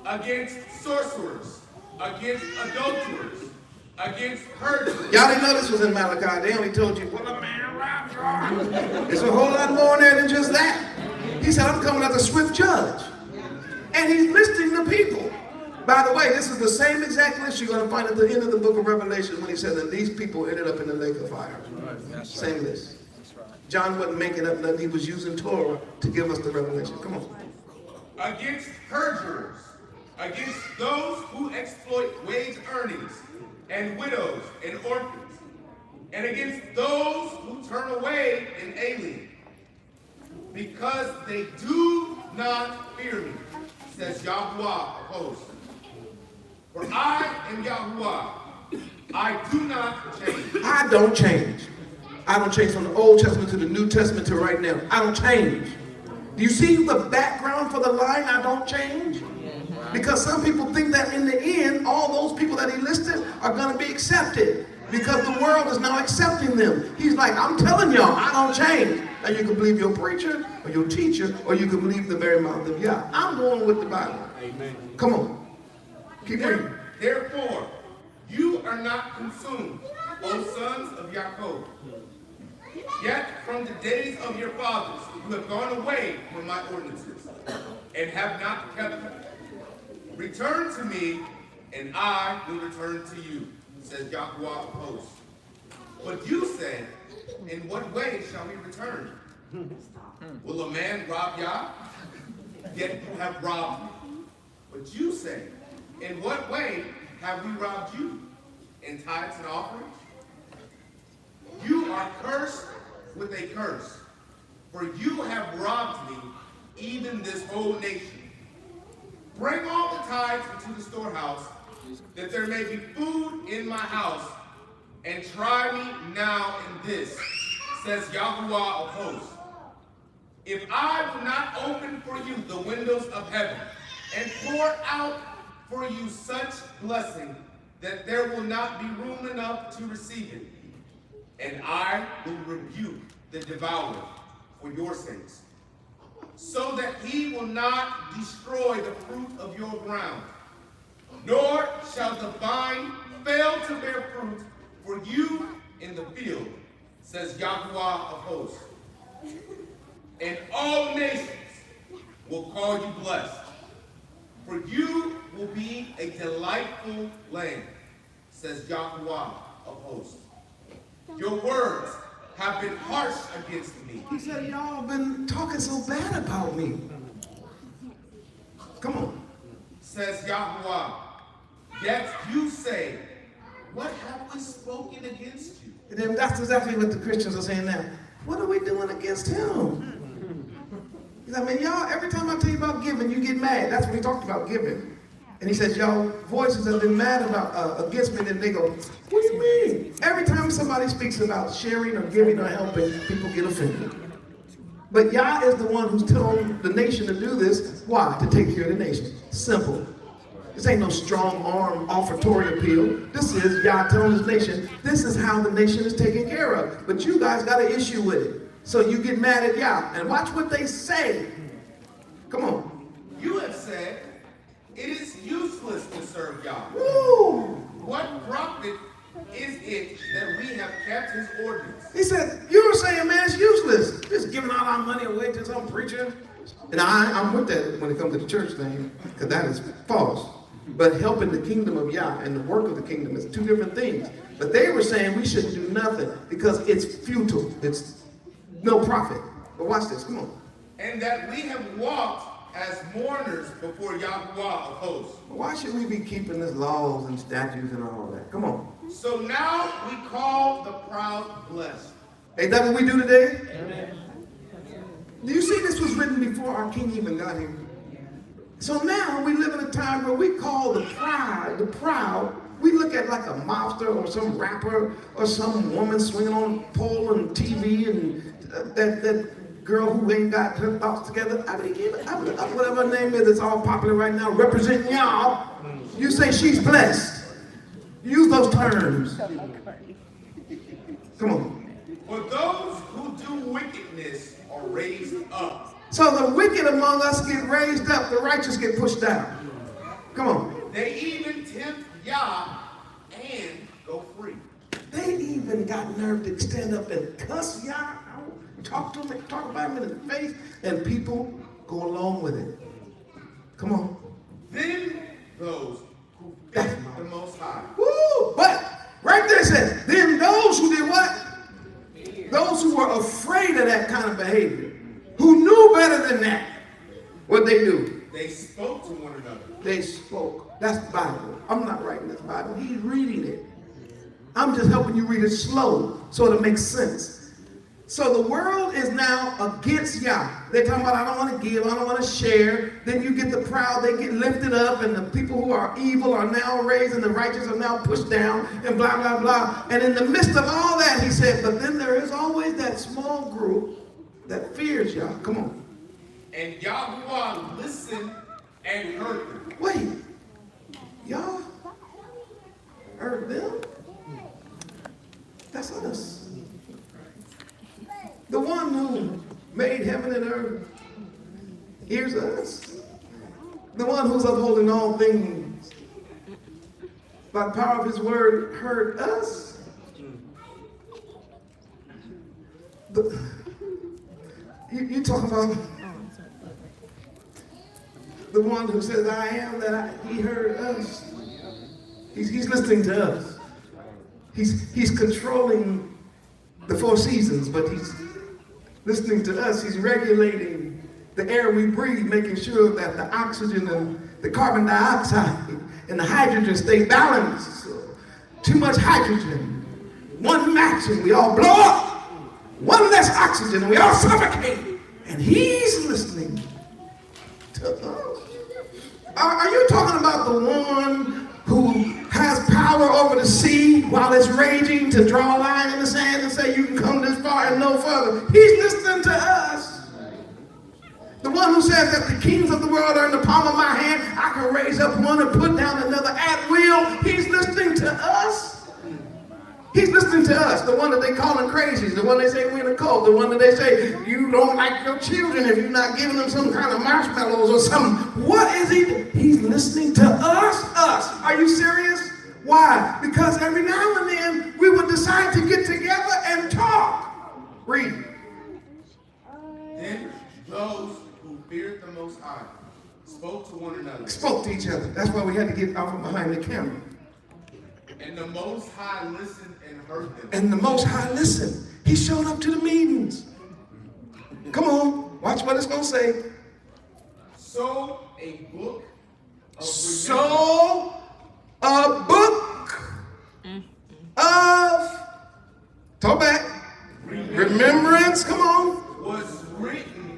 Speaker 11: against sorcerers, against adulterers, against perjurers.
Speaker 1: Y'all didn't know this was in Malachi. They only told you, well, a man robbed God. There's a whole lot more in there than just that. He said, I'm coming as a swift judge. And he's listing the people. By the way, this is the same exact list you're going to find at the end of the book of Revelation when he said that these people ended up in the lake of fire. Same list. John wasn't making up nothing. He was using Torah to give us the revelation. Come on.
Speaker 11: Against perjurers, against those who exploit wage earnings, and widows and orphans, and against those who turn away an alien, because they do not fear me, says Yahuwah of hosts. For I am Yahuwah. I do not change.
Speaker 1: I don't change. I don't change from the Old Testament to the New Testament to right now. I don't change. Do you see the background for the line, I don't change? Because some people think that in the end, all those people that he listed are going to be accepted. Because the world is now accepting them. He's like, I'm telling y'all, I don't change. Now you can believe your preacher or your teacher, or you can believe the very mouth of Yah. I'm going with the Bible. Amen. Come on. Keep reading.
Speaker 11: Therefore, you are not consumed, O sons of Yaakov. Yet from the days of your fathers you have gone away from my ordinances, and have not kept them. Return to me, and I will return to you, says Yahuwah of hosts. But you said, in what way shall we return? Will a man rob Yah? Yet you have robbed me. But you say, in what way have we robbed you? In tithes and offerings? You are cursed with a curse, for you have robbed me, even this whole nation. Bring all the tithes into the storehouse, that there may be food in my house, and try me now in this, says Yahuwah of hosts. If I will not open for you the windows of heaven, and pour out for you such blessing, that there will not be room enough to receive it, and I will rebuke the devourer for your sakes, so that he will not destroy the fruit of your ground, nor shall the vine fail to bear fruit for you in the field, says Yahuwah of hosts. And all nations will call you blessed, for you will be a delightful land, says Yahuwah of hosts. Your words have been harsh against me.
Speaker 1: He said, y'all been talking so bad about me. Come on.
Speaker 11: Says Yahuwah. Yet you say, what have we spoken against you?
Speaker 1: And then that's exactly what the Christians are saying now. What are we doing against him? I mean, y'all, every time I tell you about giving, you get mad. That's what he talked about, giving. And he says, y'all voices have been mad about against me. Then they go, what do you mean? Every time somebody speaks about sharing or giving or helping, people get offended. But Yah is the one who's telling the nation to do this. Why? To take care of the nation. Simple. This ain't no strong arm offertory appeal. This is Yah telling his nation, this is how the nation is taken care of. But you guys got an issue with it. So you get mad at Yah. And watch what they say. Come on.
Speaker 11: You have said, it is useless to serve Yah.
Speaker 1: Woo!
Speaker 11: What profit is it that we have kept his ordinance?
Speaker 1: He said, you were saying, man, it's useless. Just giving all our money away to some preacher. And I'm with that when it comes to the church thing, because that is false. But helping the kingdom of Yah and the work of the kingdom is two different things. But they were saying we shouldn't do nothing because it's futile. It's no profit. But watch this, come on.
Speaker 11: And that we have walked as mourners before Yahuwah of hosts.
Speaker 1: Why should we be keeping these laws and statutes and all that? Come on.
Speaker 11: So now we call the proud blessed.
Speaker 1: Ain't that what we do today? Amen. Do you see this was written before our king even got here? So now we live in a time where we call the proud, we look at like a mobster or some rapper or some woman swinging on a pole on TV and that girl who ain't got her thoughts together, whatever her name is, it's all popular right now, representing y'all. You say she's blessed. Use those terms. Come on.
Speaker 11: For those who do wickedness are raised up.
Speaker 1: So the wicked among us get raised up, the righteous get pushed down. Come on.
Speaker 11: They even tempt Yah and go free.
Speaker 1: They even got nerve to stand up and cuss Yah, talk to him, talk about him in his face, and people go along with it. Come on.
Speaker 11: Then those who fear the Most High.
Speaker 1: Woo! But right there it says, then those who did what? Those who were afraid of that kind of behavior, who knew better than that, what they do?
Speaker 11: They spoke to one another.
Speaker 1: They spoke. That's the Bible. I'm not writing this Bible. He's reading it. I'm just helping you read it slow so it makes sense. So the world is now against Yah. They're talking about, I don't want to give, I don't want to share. Then you get the proud, they get lifted up, and the people who are evil are now raised, and the righteous are now pushed down, and blah, blah, blah. And in the midst of all that, he said, but then there is always that small group that fears Yah. Come on.
Speaker 11: And Yahuwah listened and heard them.
Speaker 1: Wait. Yah heard them? That's us. The one who made heaven and earth hears us. The one who's upholding all things by the power of his word heard us. You talking about the one who says, I am he heard us. He's listening to us. He's controlling the four seasons, but he's Listening to us, he's regulating the air we breathe, making sure that the oxygen and the carbon dioxide and the hydrogen stay balanced. So, too much hydrogen, one match and we all blow up. One less oxygen and we all suffocate. And he's listening to us. Are you talking about the one who has power over the sea while it's raging to draw a line in the sand and say you can come this far and no further? He's listening to us. The one who says that the kings of the world are in the palm of my hand, I can raise up one and put down another at will. He's listening to us. He's listening to us, the one that they calling crazy, the one they say we're in a cult, the one that they say you don't like your children if you're not giving them some kind of marshmallows or something. What is he? He's listening to us. Are you serious? Why? Because every now and then we would decide to get together and talk. Read.
Speaker 11: Then those who feared the Most High spoke to one another.
Speaker 1: Spoke to each other. That's why we had to get out from behind the camera.
Speaker 11: And the Most High listened and heard them.
Speaker 1: And the Most High listened. He showed up to the meetings. Come on, watch what it's going to say.
Speaker 11: So a book of
Speaker 1: So a book of, talk back, remembrance, come on,
Speaker 11: was written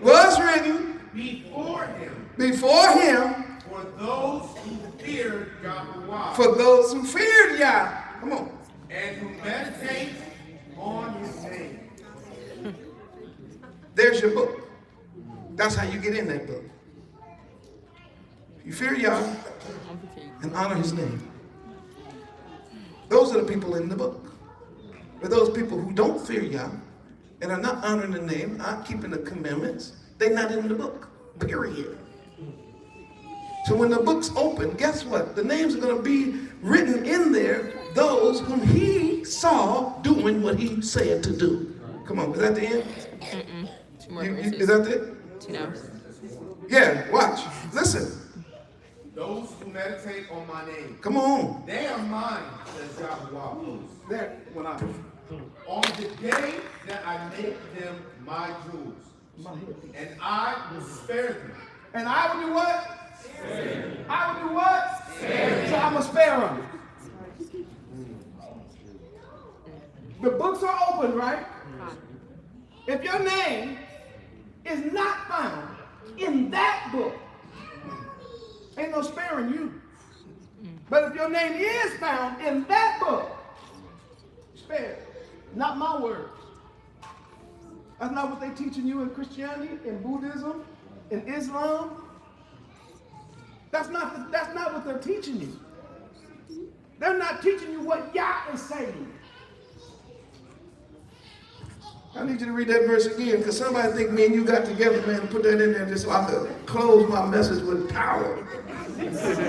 Speaker 1: before him
Speaker 11: for those who feared Yahweh.
Speaker 1: For those who feared Yah. Come on.
Speaker 11: And who meditate on his name.
Speaker 1: There's your book. That's how you get in that book. You fear Yah and honor his name. Those are the people in the book. But those people who don't fear Yah and are not honoring the name, not keeping the commandments, they're not in the book. Period. So when the book's open, guess what? The names are going to be written in there, those whom he saw doing what he said to do. Come on, is that the end?
Speaker 7: Two more verses.
Speaker 1: Is that it?
Speaker 7: No.
Speaker 1: Yeah, watch. Listen.
Speaker 11: Those who meditate on my name.
Speaker 1: Come on.
Speaker 11: They are mine, says Yahweh.
Speaker 1: There, when I...
Speaker 11: On the day that I make them my jewels, and I will spare them.
Speaker 1: And I will do what? I will do what? So I'm going to spare them. The books are open, right? If your name is not found in that book, ain't no sparing you. But if your name is found in that book, spare. Not my words. That's not what they're teaching you in Christianity, in Buddhism, in Islam. That's not what they're teaching you. They're not teaching you what Yah is saying. I need you to read that verse again, because somebody think me and you got together, man, and put that in there just so I could close my message with power.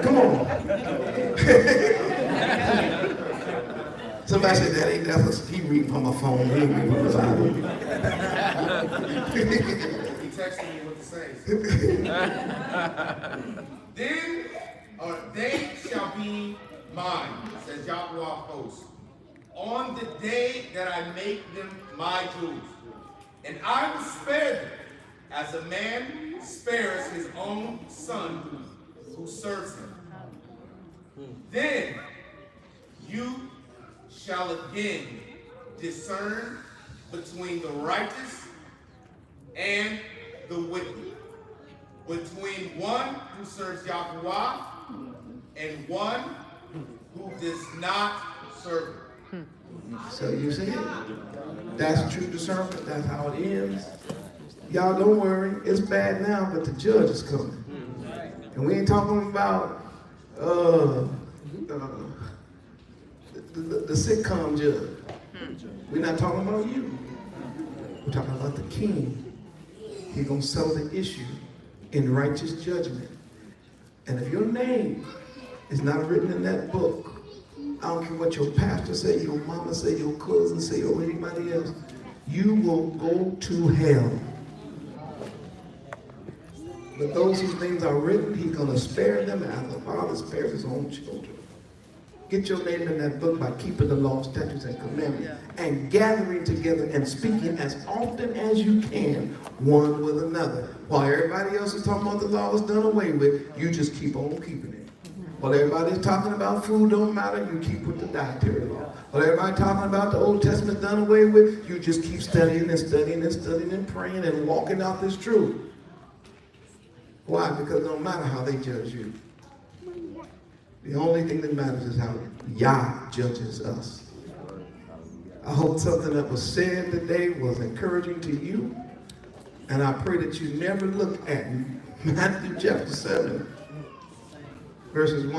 Speaker 1: Come on. Somebody said he reading from my phone. He ain't reading from the Bible.
Speaker 11: He texted me what to say. Then they shall be mine, says Yahweh of hosts, on the day that I make them my jewels. And I will spare them as a man spares his own son who serves him. Then you shall again discern between the righteous and the wicked, between one who serves Yahweh and one who does not serve him.
Speaker 1: So you see, that's true discernment. That's how it ends. Y'all don't worry. It's bad now, but the judge is coming. And we ain't talking about the sitcom judge. We're not talking about you. We're talking about the king. He's going to settle the issue in righteous judgment. And if your name is not written in that book, I don't care what your pastor say, your mama say, your cousin say, or anybody else, you will go to hell. But those whose names are written, he's going to spare them as the father spares his own children. Get your name in that book by keeping the law, statutes, and commandments, and gathering together and speaking as often as you can, one with another. While everybody else is talking about the law is done away with, you just keep on keeping it. While everybody's talking about food don't matter, you keep with the dietary law. While everybody talking about the Old Testament done away with, you just keep studying and studying and studying and praying and walking out this truth. Why? Because it don't matter how they judge you. The only thing that matters is how Yah judges us. I hope something that was said today was encouraging to you. And I pray that you never look at Matthew chapter 7, verses 1.